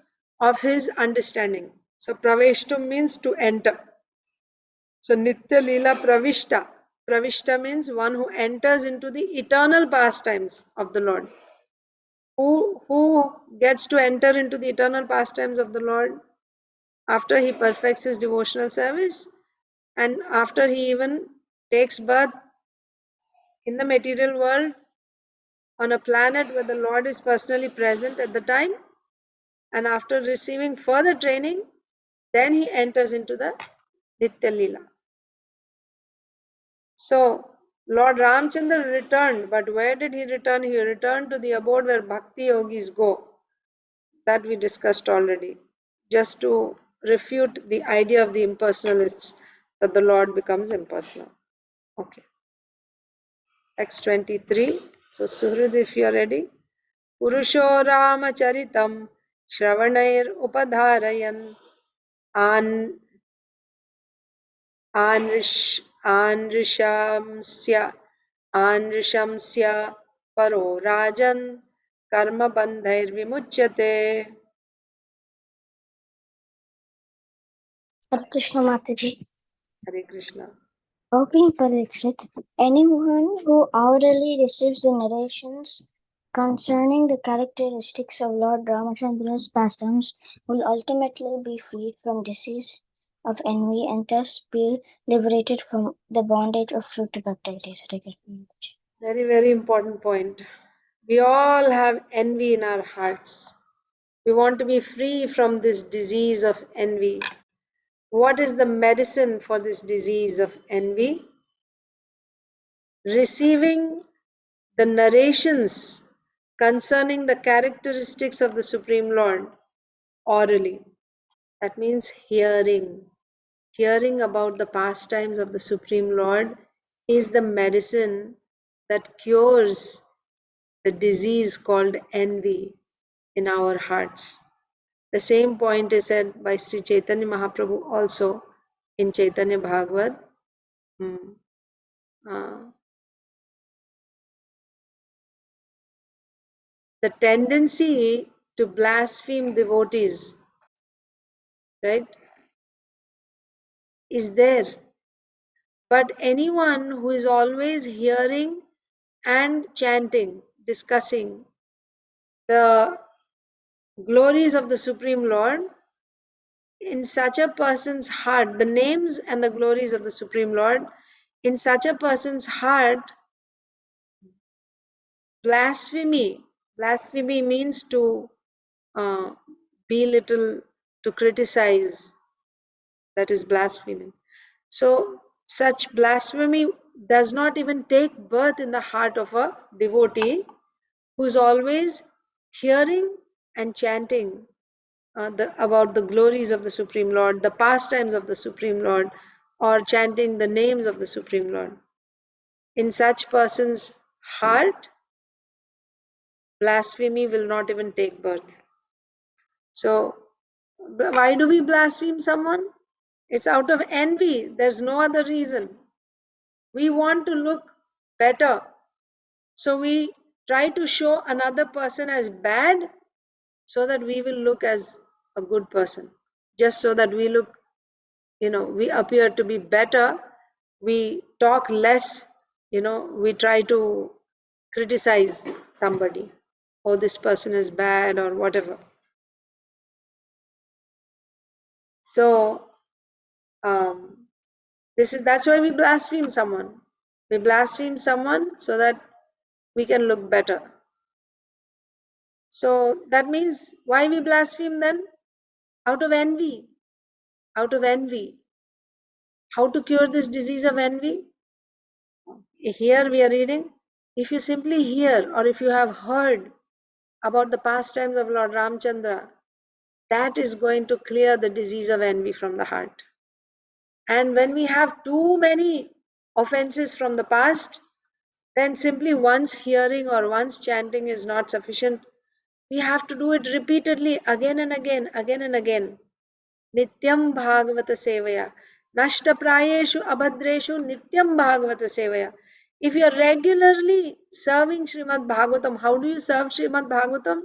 of his understanding. So Praveshtum means to enter. So Nitya Leela Pravishta. Pravishta means one who enters into the eternal pastimes of the Lord. Who gets to enter into the eternal pastimes of the Lord? After he perfects his devotional service, and after he even takes birth in the material world, on a planet where the Lord is personally present at the time, and after receiving further training, then he enters into the Nitya Leela. So, Lord Ramchandra returned, but where did he return? He returned to the abode where Bhakti Yogis go. That we discussed already, just to refute the idea of the impersonalists that the Lord becomes impersonal. Okay. Text 23. So, Suhrid, if you are ready. Purusho Ramacharitam Shravanair Upadharayan Anrishamsya Paro Rajan Karma Bandhair Vimuchyate. Hare Krishna Mataji. Hare Krishna. O King Parikshit, anyone who orally receives the narrations concerning the characteristics of Lord Ramachandra's pastimes will ultimately be freed from disease of envy and thus be liberated from the bondage of fruitive activities. Hare Krishna Mataji. Very, very important point. We all have envy in our hearts. We want to be free from this disease of envy. What is the medicine for this disease of envy? Receiving the narrations concerning the characteristics of the Supreme Lord orally. That means hearing. Hearing about the pastimes of the Supreme Lord is the medicine that cures the disease called envy in our hearts. The same point is said by Sri Chaitanya Mahaprabhu also in Chaitanya Bhagavad. The tendency to blaspheme devotees, right, is there. But anyone who is always hearing and chanting, discussing the glories of the Supreme Lord, in such a person's heart, the names and the glories of the Supreme Lord, in such a person's heart, blasphemy means to belittle, to criticize. That is blasphemy. So such blasphemy does not even take birth in the heart of a devotee who is always hearing and chanting about the glories of the Supreme Lord, the pastimes of the Supreme Lord, or chanting the names of the Supreme Lord. In such person's heart, blasphemy will not even take birth. So, why do we blaspheme someone? It's out of envy. There's no other reason. We want to look better. So we try to show another person as bad so that we will look as a good person. Just so that we look, we appear to be better. We talk less, we try to criticize somebody. Oh, this person is bad or whatever. So, that's why we blaspheme someone. We blaspheme someone so that we can look better. So that means why we blaspheme then? Out of envy. Out of envy. How to cure this disease of envy? Here we are reading, if you simply hear or if you have heard about the pastimes of Lord Ramchandra, that is going to clear the disease of envy from the heart. And when we have too many offenses from the past, then simply once hearing or once chanting is not sufficient. We have to do it repeatedly, again and again, again and again. Nityam Bhagavata Sevaya. Nashta Prayeshu Abhadreshu Nityam Bhagavata Sevaya. If you are regularly serving Srimad Bhagavatam, how do you serve Srimad Bhagavatam?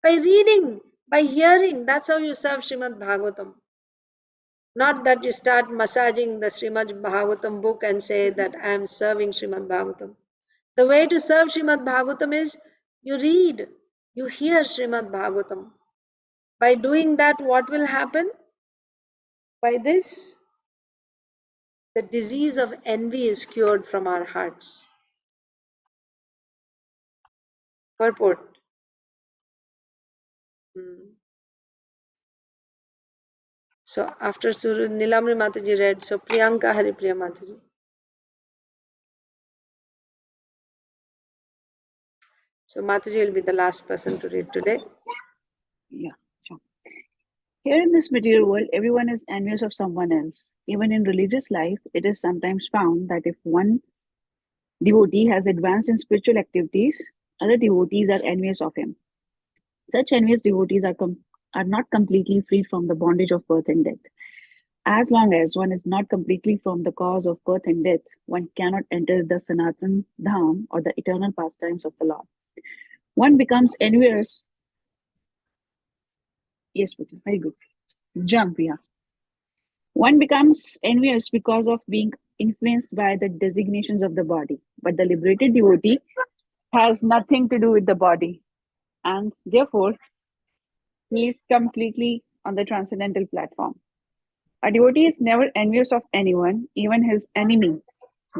By reading, by hearing. That's how you serve Srimad Bhagavatam. Not that you start massaging the Srimad Bhagavatam book and say that I am serving Srimad Bhagavatam. The way to serve Srimad Bhagavatam is you read, you hear Srimad Bhagavatam. By doing that, what will happen? By this, the disease of envy is cured from our hearts. Purport. So after Nilamri Mataji read, so Priyanka Haripriya Mataji. So Mataji will be the last person to read today. Yeah, sure. Here in this material world, everyone is envious of someone else. Even in religious life, it is sometimes found that if one devotee has advanced in spiritual activities, other devotees are envious of him. Such envious devotees are not completely free from the bondage of birth and death. As long as one is not completely from the cause of birth and death, one cannot enter the Sanatan Dham or the eternal pastimes of the Lord. One becomes envious. Yes, very good. Jump, yeah. One becomes envious because of being influenced by the designations of the body. But the liberated devotee has nothing to do with the body, and therefore he is completely on the transcendental platform. A devotee is never envious of anyone, even his enemy,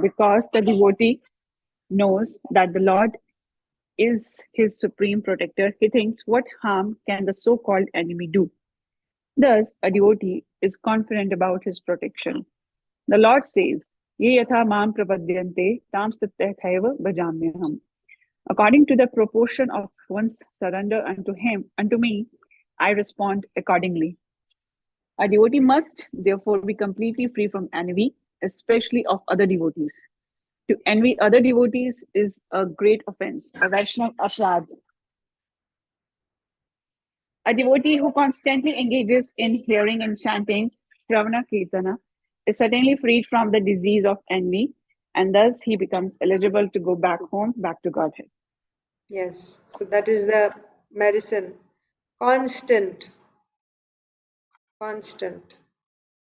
because the devotee knows that the Lord is his supreme protector. He thinks, what harm can the so called enemy do? Thus, a devotee is confident about his protection. The Lord says, Ye yatha mam prapadyante tam satyatthaiva bhajamyaham. According to the proportion of one's surrender unto me, I respond accordingly. A devotee must therefore be completely free from envy, especially of other devotees. To envy other devotees is a great offense, a Vaishnava ashrad. A devotee who constantly engages in hearing and chanting Shravana Kirtana is certainly freed from the disease of envy, and thus he becomes eligible to go back home, back to Godhead. Yes, so that is the medicine. Constant.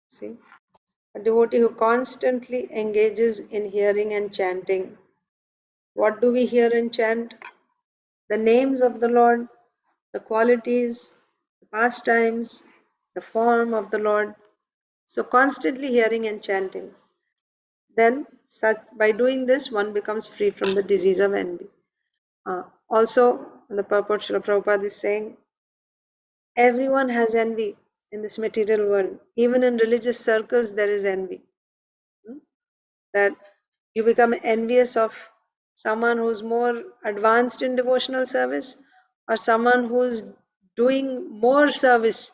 See, a devotee who constantly engages in hearing and chanting. What do we hear and chant? The names of the Lord, the qualities, the pastimes, the form of the Lord. So constantly hearing and chanting. Then by doing this, one becomes free from the disease of envy. Also, the purport Srila Prabhupada is saying, everyone has envy in this material world. Even in religious circles, there is envy. That you become envious of someone who's more advanced in devotional service or someone who's doing more service,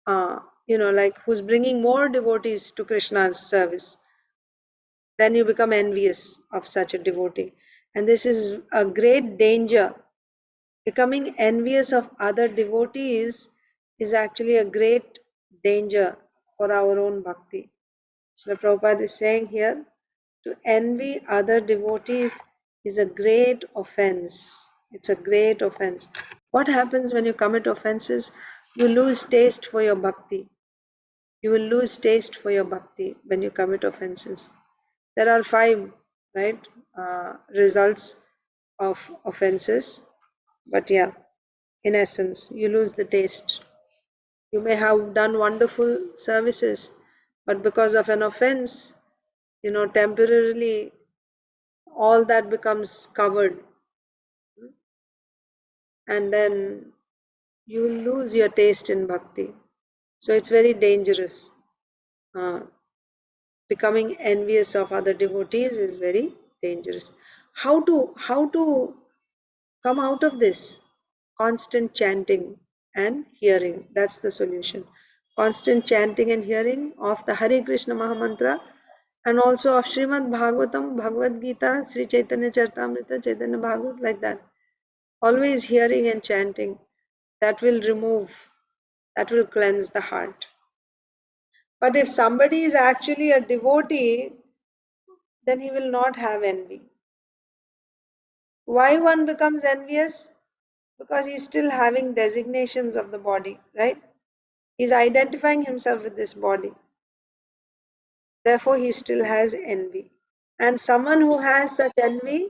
like who's bringing more devotees to Krishna's service. Then you become envious of such a devotee. And this is a great danger. Becoming envious of other devotees is actually a great danger for our own bhakti. Srila Prabhupada is saying here, to envy other devotees is a great offense. It's a great offense. What happens when you commit offenses? You lose taste for your bhakti. You will lose taste for your bhakti when you commit offenses. There are 5, right, results of offenses. But yeah, in essence, you lose the taste. You may have done wonderful services, but because of an offense, temporarily all that becomes covered, and then you lose your taste in bhakti. So it's very dangerous. Becoming envious of other devotees is very dangerous. How to come out of this? Constant chanting and hearing. That's the solution. Constant chanting and hearing of the Hare Krishna Mahamantra and also of Srimad Bhagavatam, Bhagavad Gita, Sri Chaitanya Charitamrita, Chaitanya Bhagavat, like that. Always hearing and chanting. That will cleanse the heart. But if somebody is actually a devotee, then he will not have envy. Why one becomes envious? Because he's still having designations of the body, right? He's identifying himself with this body. Therefore, he still has envy. And someone who has such envy,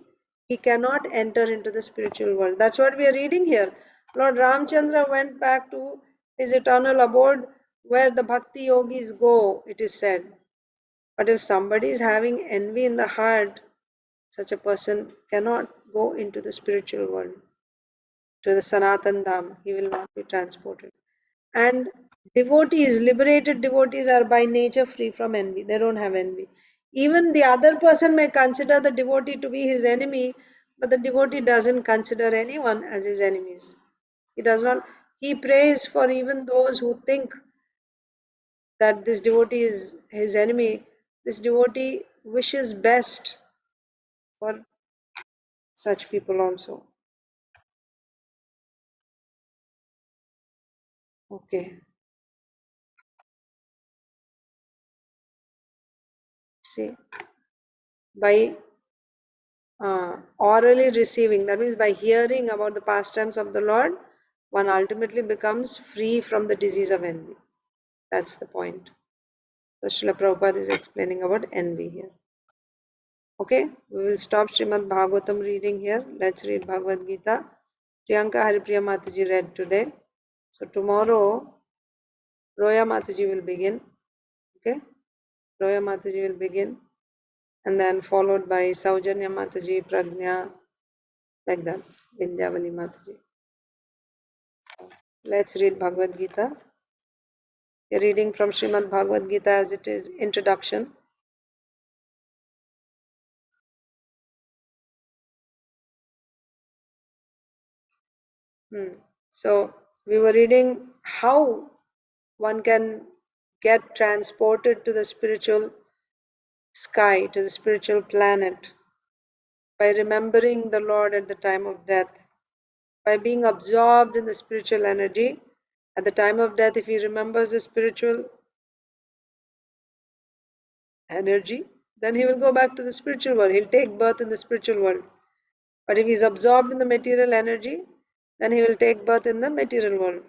he cannot enter into the spiritual world. That's what we are reading here. Lord Ramchandra went back to his eternal abode where the bhakti yogis go, it is said. But if somebody is having envy in the heart, such a person cannot go into the spiritual world. to the Sanatan Dham. He will not be transported. And devotees, liberated devotees, are by nature free from envy. They don't have envy. Even the other person may consider the devotee to be his enemy, but the devotee doesn't consider anyone as his enemies. He does not. He prays for even those who think that this devotee is his enemy. This devotee wishes best for such people also. Okay. See, by orally receiving, that means by hearing about the pastimes of the Lord, one ultimately becomes free from the disease of envy. That's the point. So Srila Prabhupada is explaining about envy here. Okay, we will stop Srimad Bhagavatam reading here. Let's read Bhagavad Gita. Priyanka Haripriya Mataji read today. So tomorrow, Roya Mataji will begin. Okay, Roya Mataji will begin, and then followed by Saujanya Mataji, Pragnya, like that, Vindhyavali Mataji. Let's read Bhagavad Gita. We're reading from Srimad Bhagavad Gita as it is introduction. So we were reading how one can get transported to the spiritual sky, to the spiritual planet, by remembering the Lord at the time of death, by being absorbed in the spiritual energy. At the time of death, if he remembers the spiritual energy, then he will go back to the spiritual world. He'll take birth in the spiritual world. But if he's absorbed in the material energy, then he will take birth in the material world.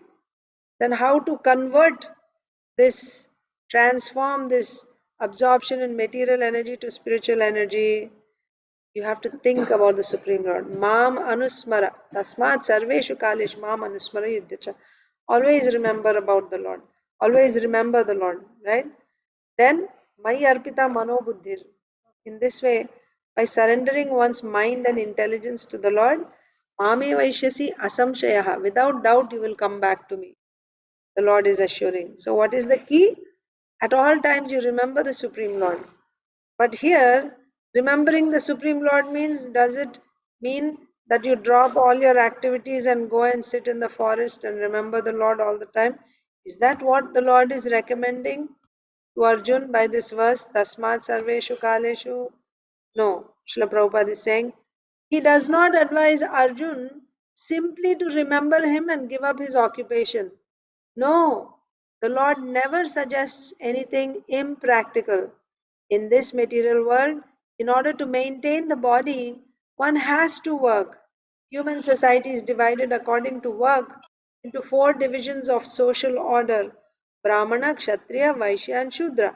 Then how to convert this, transform this absorption in material energy to spiritual energy? You have to think about the Supreme Lord. Mam anusmara. Tasmat sarveshu kalesh mam anusmara yuddhacha. Always remember about the Lord. Always remember the Lord, right? Then, Mai arpita mano buddhir. In this way, by surrendering one's mind and intelligence to the Lord, Mame Vaishyasi Asamshayaha. Without doubt, you will come back to me. The Lord is assuring. So, what is the key? At all times, you remember the Supreme Lord. But here, remembering the Supreme Lord means, does it mean that you drop all your activities and go and sit in the forest and remember the Lord all the time? Is that what the Lord is recommending to Arjun by this verse? Tasmat sarveshu kaleshu. No, Srila Prabhupada is saying, he does not advise Arjun simply to remember him and give up his occupation. No, the Lord never suggests anything impractical. In this material world, in order to maintain the body, one has to work. Human society is divided according to work into 4 divisions of social order: Brahmana, Kshatriya, Vaishya, and Shudra.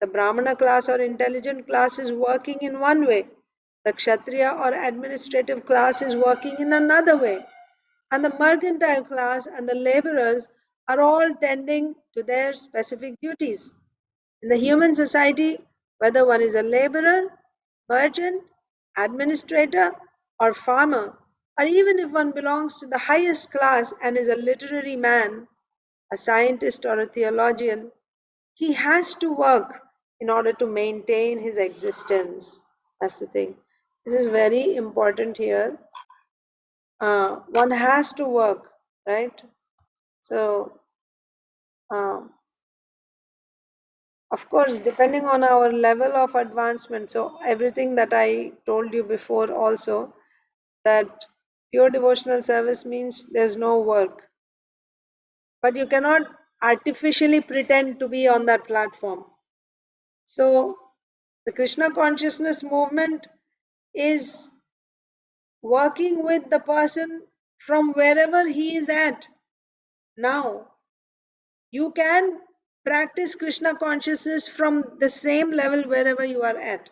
The Brahmana class or intelligent class is working in one way. The Kshatriya or administrative class is working in another way. And the mercantile class and the laborers are all tending to their specific duties. In the human society, whether one is a laborer, merchant, administrator, or farmer, or even if one belongs to the highest class and is a literary man, a scientist, or a theologian, he has to work in order to maintain his existence. That's the thing. This is very important here. One has to work, right? So, of course, depending on our level of advancement, so everything that I told you before also, that pure devotional service means there's no work. But you cannot artificially pretend to be on that platform. So, the Krishna consciousness movement is working with the person from wherever he is at. Now, you can practice Krishna consciousness from the same level wherever you are at.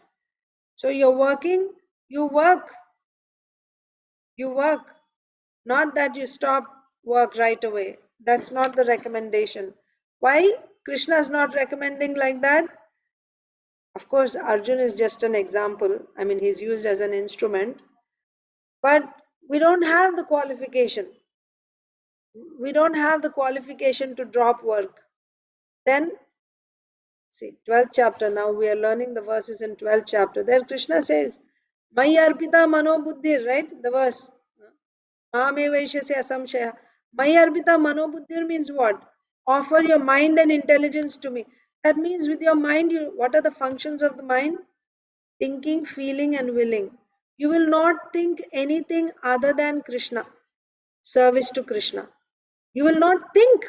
So you're working, you work, not that you stop work right away. That's not the recommendation. Why Krishna is not recommending like that? Of course, Arjun is just an example. I mean, he's used as an instrument. But we don't have the qualification. We don't have the qualification to drop work. Then, see, 12th chapter, now we are learning the verses in 12th chapter. There Krishna says, Maya arpita mano buddhir, right? The verse. Mame vaishyasya asamshaya. Maya arpita mano buddhir means what? Offer your mind and intelligence to me. That means with your mind, what are the functions of the mind? Thinking, feeling, and willing. You will not think anything other than Krishna, service to Krishna. You will not think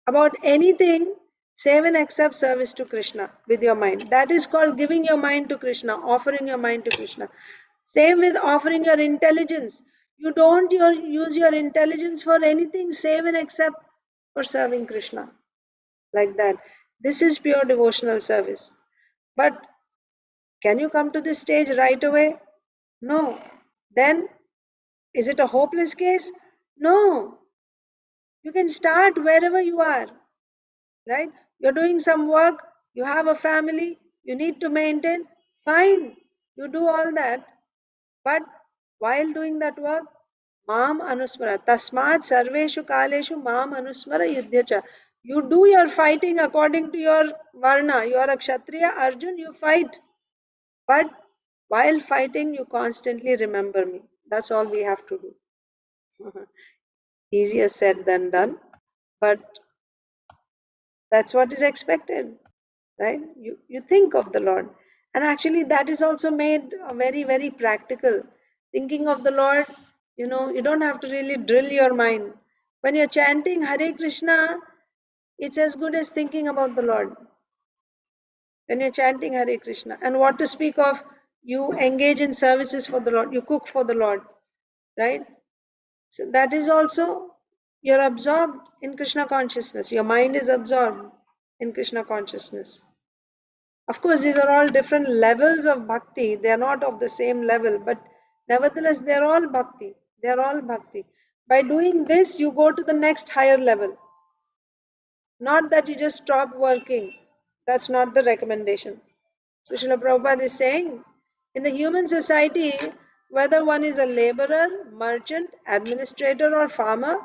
about anything save and except service to Krishna with your mind. That is called giving your mind to Krishna, offering your mind to Krishna. Same with offering your intelligence. You don't use your intelligence for anything save and except for serving Krishna. Like that. This is pure devotional service. But can you come to this stage right away? No. Then is it a hopeless case? No. You can start wherever you are, right? You're doing some work, you have a family, you need to maintain, fine. You do all that. But while doing that work, Mam Anusmara. Tasmat Sarveshu Kaleshu Mam Anusmara Yudhyacha. You do your fighting according to your Varna. You are a Kshatriya, Arjun, you fight. But while fighting, you constantly remember me. That's all we have to do. Easier said than done, but that's what is expected, right? You think of the Lord. And actually, that is also made very, very practical. Thinking of the Lord, you don't have to really drill your mind. When you're chanting Hare Krishna, it's as good as thinking about the Lord. When you're chanting Hare Krishna. And what to speak of, you engage in services for the Lord, you cook for the Lord, right? So that is also, you're absorbed in Krishna consciousness. Your mind is absorbed in Krishna consciousness. Of course, these are all different levels of bhakti. They are not of the same level, but nevertheless, they are all bhakti. They are all bhakti. By doing this, you go to the next higher level. Not that you just stop working. That's not the recommendation. So Srila Prabhupada is saying, in the human society, whether one is a laborer, merchant, administrator or farmer,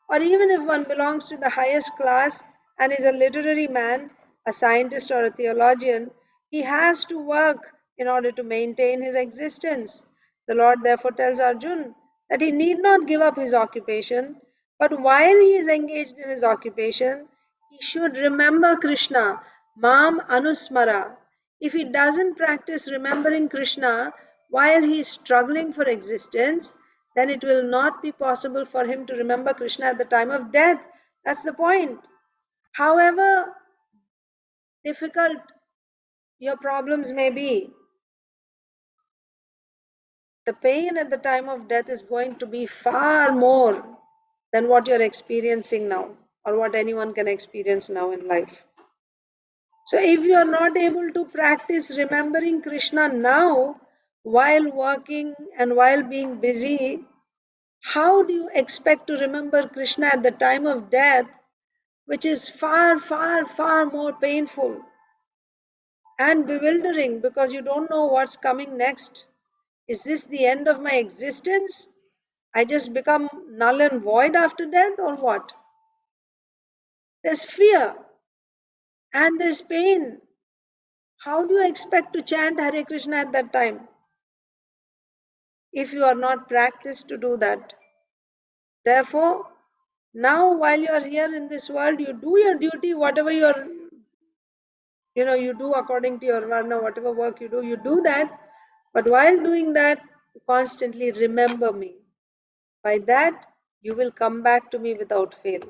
or even if one belongs to the highest class and is a literary man, a scientist or a theologian, he has to work in order to maintain his existence. The Lord therefore tells Arjun that he need not give up his occupation, but while he is engaged in his occupation, he should remember Krishna, Mam Anusmara. If he doesn't practice remembering Krishna while he is struggling for existence, then it will not be possible for him to remember Krishna at the time of death. That's the point. However difficult your problems may be, the pain at the time of death is going to be far more than what you're experiencing now or what anyone can experience now in life. So if you are not able to practice remembering Krishna now while working and while being busy, how do you expect to remember Krishna at the time of death, which is far, far, far more painful and bewildering because you don't know what's coming next? Is this the end of my existence? I just become null and void after death, or what? There's fear and there's pain. How do you expect to chant Hare Krishna at that time if you are not practiced to do that? Therefore, now while you are here in this world, you do your duty, whatever you do according to your varna, whatever work you do that. But while doing that, you constantly remember me. By that, you will come back to me without fail.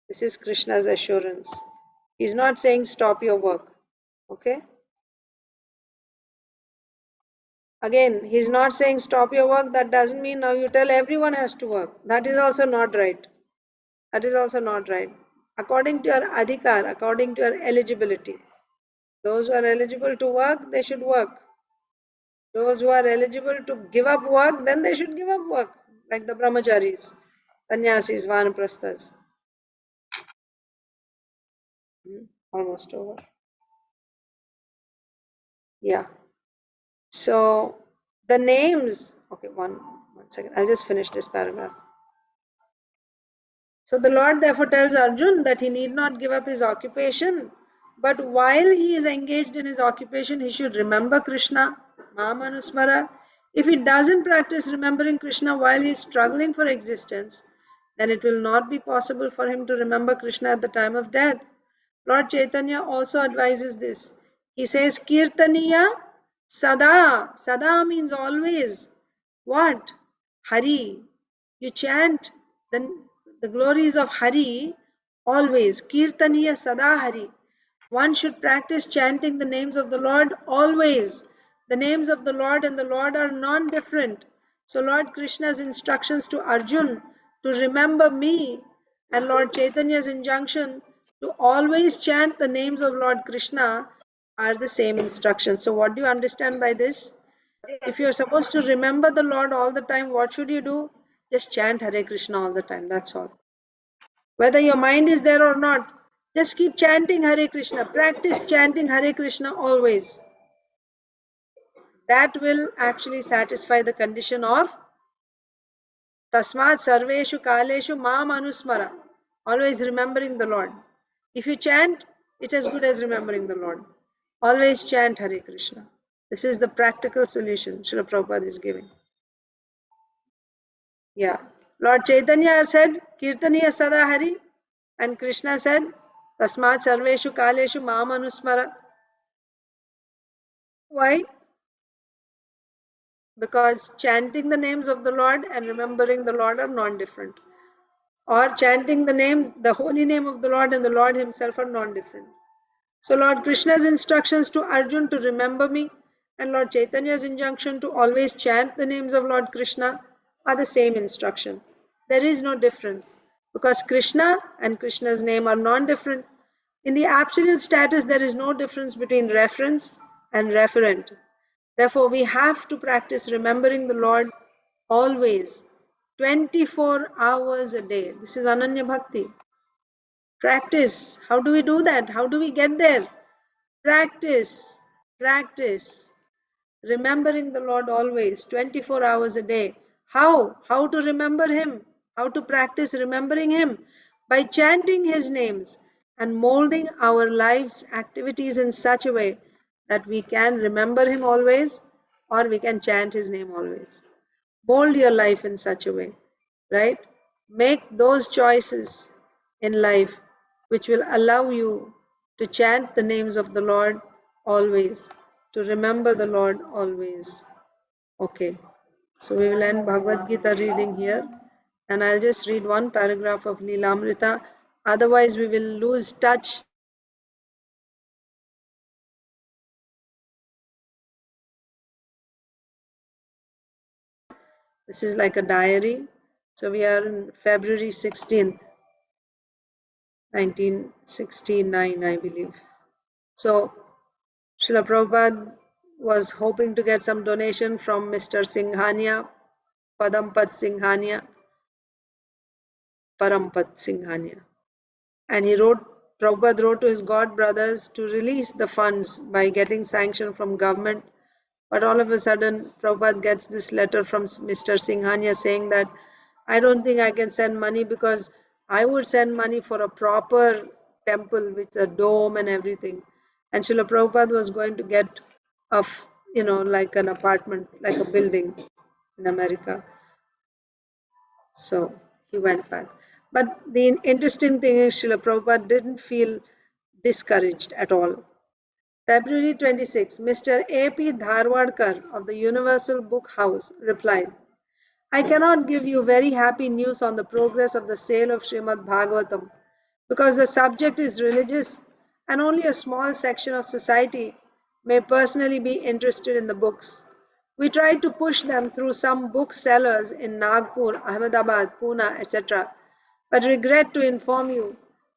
This is Krishna's assurance. He's not saying stop your work. Okay? Again, he's not saying stop your work. That doesn't mean now you tell everyone has to work. That is also not right. That is also not right. According to your adhikar, according to your eligibility. Those who are eligible to work, they should work. Those who are eligible to give up work, then they should give up work. Like the brahmacharis, sannyasis, vanaprasthas. Almost over. Yeah. So the names, okay, one second. I'll just finish this paragraph. So the Lord therefore tells Arjun that he need not give up his occupation, but while he is engaged in his occupation, he should remember Krishna, Mamanusmara. If he doesn't practice remembering Krishna while he is struggling for existence, then it will not be possible for him to remember Krishna at the time of death. Lord Chaitanya also advises this. He says, Kirtaniya Sada. Sada means always. What? Hari. You chant the glories of Hari always. Kirtaniya Sada Hari. One should practice chanting the names of the Lord always. The names of the Lord and the Lord are non-different. So Lord Krishna's instructions to Arjun to remember me and Lord Chaitanya's injunction to always chant the names of Lord Krishna are the same instructions. So what do you understand by this? If you are supposed to remember the Lord all the time, what should you do? Just chant Hare Krishna all the time. That's all. Whether your mind is there or not, just keep chanting Hare Krishna. Practice chanting Hare Krishna always. That will actually satisfy the condition of Tasmat Sarveshu Kaleshu Mam Anusmara. Always remembering the Lord. If you chant, it's as good as remembering the Lord. Always chant Hare Krishna. This is the practical solution Srila Prabhupada is giving. Yeah. Lord Chaitanya said, Kirtaniya Sada Hari. And Krishna said, Tasmat Sarveshu Kaleshu Mam Anusmara. Why? Because chanting the names of the Lord and remembering the Lord are non-different. Or chanting the holy name of the Lord and the Lord himself are non-different. So Lord Krishna's instructions to Arjun to remember me and Lord Chaitanya's injunction to always chant the names of Lord Krishna are the same instruction. There is no difference because Krishna and Krishna's name are non-different. In the absolute status, there is no difference between reference and referent. Therefore, we have to practice remembering the Lord always, 24 hours a day. This is Ananya Bhakti. Practice. How do we do that? How do we get there? Practice. Practice. Remembering the Lord always, 24 hours a day. How? How to remember Him? How to practice remembering Him? By chanting His names and molding our lives' activities in such a way that we can remember Him always or we can chant His name always. Mold your life in such a way, right? Make those choices in life which will allow you to chant the names of the Lord always, to remember the Lord always. Okay, so we will end Bhagavad Gita reading here, and I'll just read one paragraph of Leelamrita, otherwise we will lose touch. This is like a diary. So we are in February 16th, 1969, I believe. So Srila Prabhupada was hoping to get some donation from Mr. Singhania, Padampat Singhania, Parampat Singhania. And Prabhupada wrote to his god brothers to release the funds by getting sanction from government. But all of a sudden, Prabhupada gets this letter from Mr. Singhania saying that, I don't think I can send money because I would send money for a proper temple with a dome and everything. And Srila Prabhupada was going to get like an apartment, like a building in America. So he went back. But the interesting thing is Srila Prabhupada didn't feel discouraged at all. February 26, Mr. A.P. Dharwadkar of the Universal Book House replied, I cannot give you very happy news on the progress of the sale of Srimad Bhagavatam because the subject is religious and only a small section of society may personally be interested in the books. We tried to push them through some booksellers in Nagpur, Ahmedabad, Pune, etc., but regret to inform you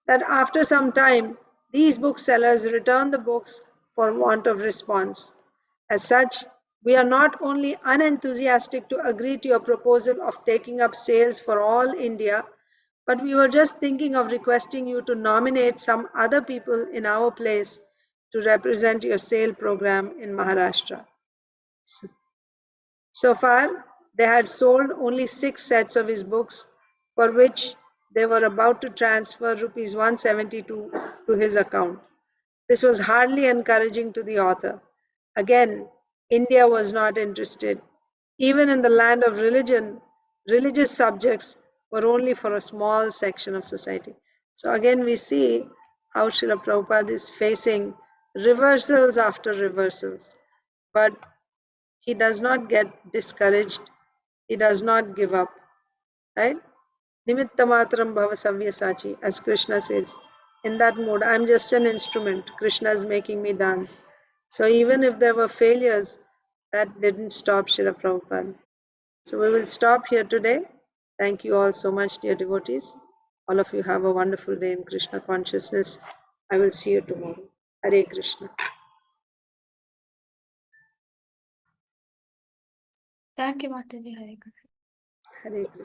that after some time, these booksellers return the books for want of response. As such, we are not only unenthusiastic to agree to your proposal of taking up sales for all India, but we were just thinking of requesting you to nominate some other people in our place to represent your sale program in Maharashtra. So far, they had sold only 6 sets of his books, for which they were about to transfer rupees 172 to his account. This was hardly encouraging to the author. Again, India was not interested. Even in the land of religion, religious subjects were only for a small section of society. So again, we see how Srila Prabhupada is facing reversals after reversals. But he does not get discouraged. He does not give up. Right? Nimitta matram bhava savyasachi, as Krishna says. In that mode, I'm just an instrument. Krishna is making me dance. So even if there were failures, that didn't stop Srila Prabhupada. So we will stop here today. Thank you all so much, dear devotees. All of you have a wonderful day in Krishna consciousness. I will see you tomorrow. Hare Krishna. Thank you, Mataji. Hare Krishna. Hare Krishna.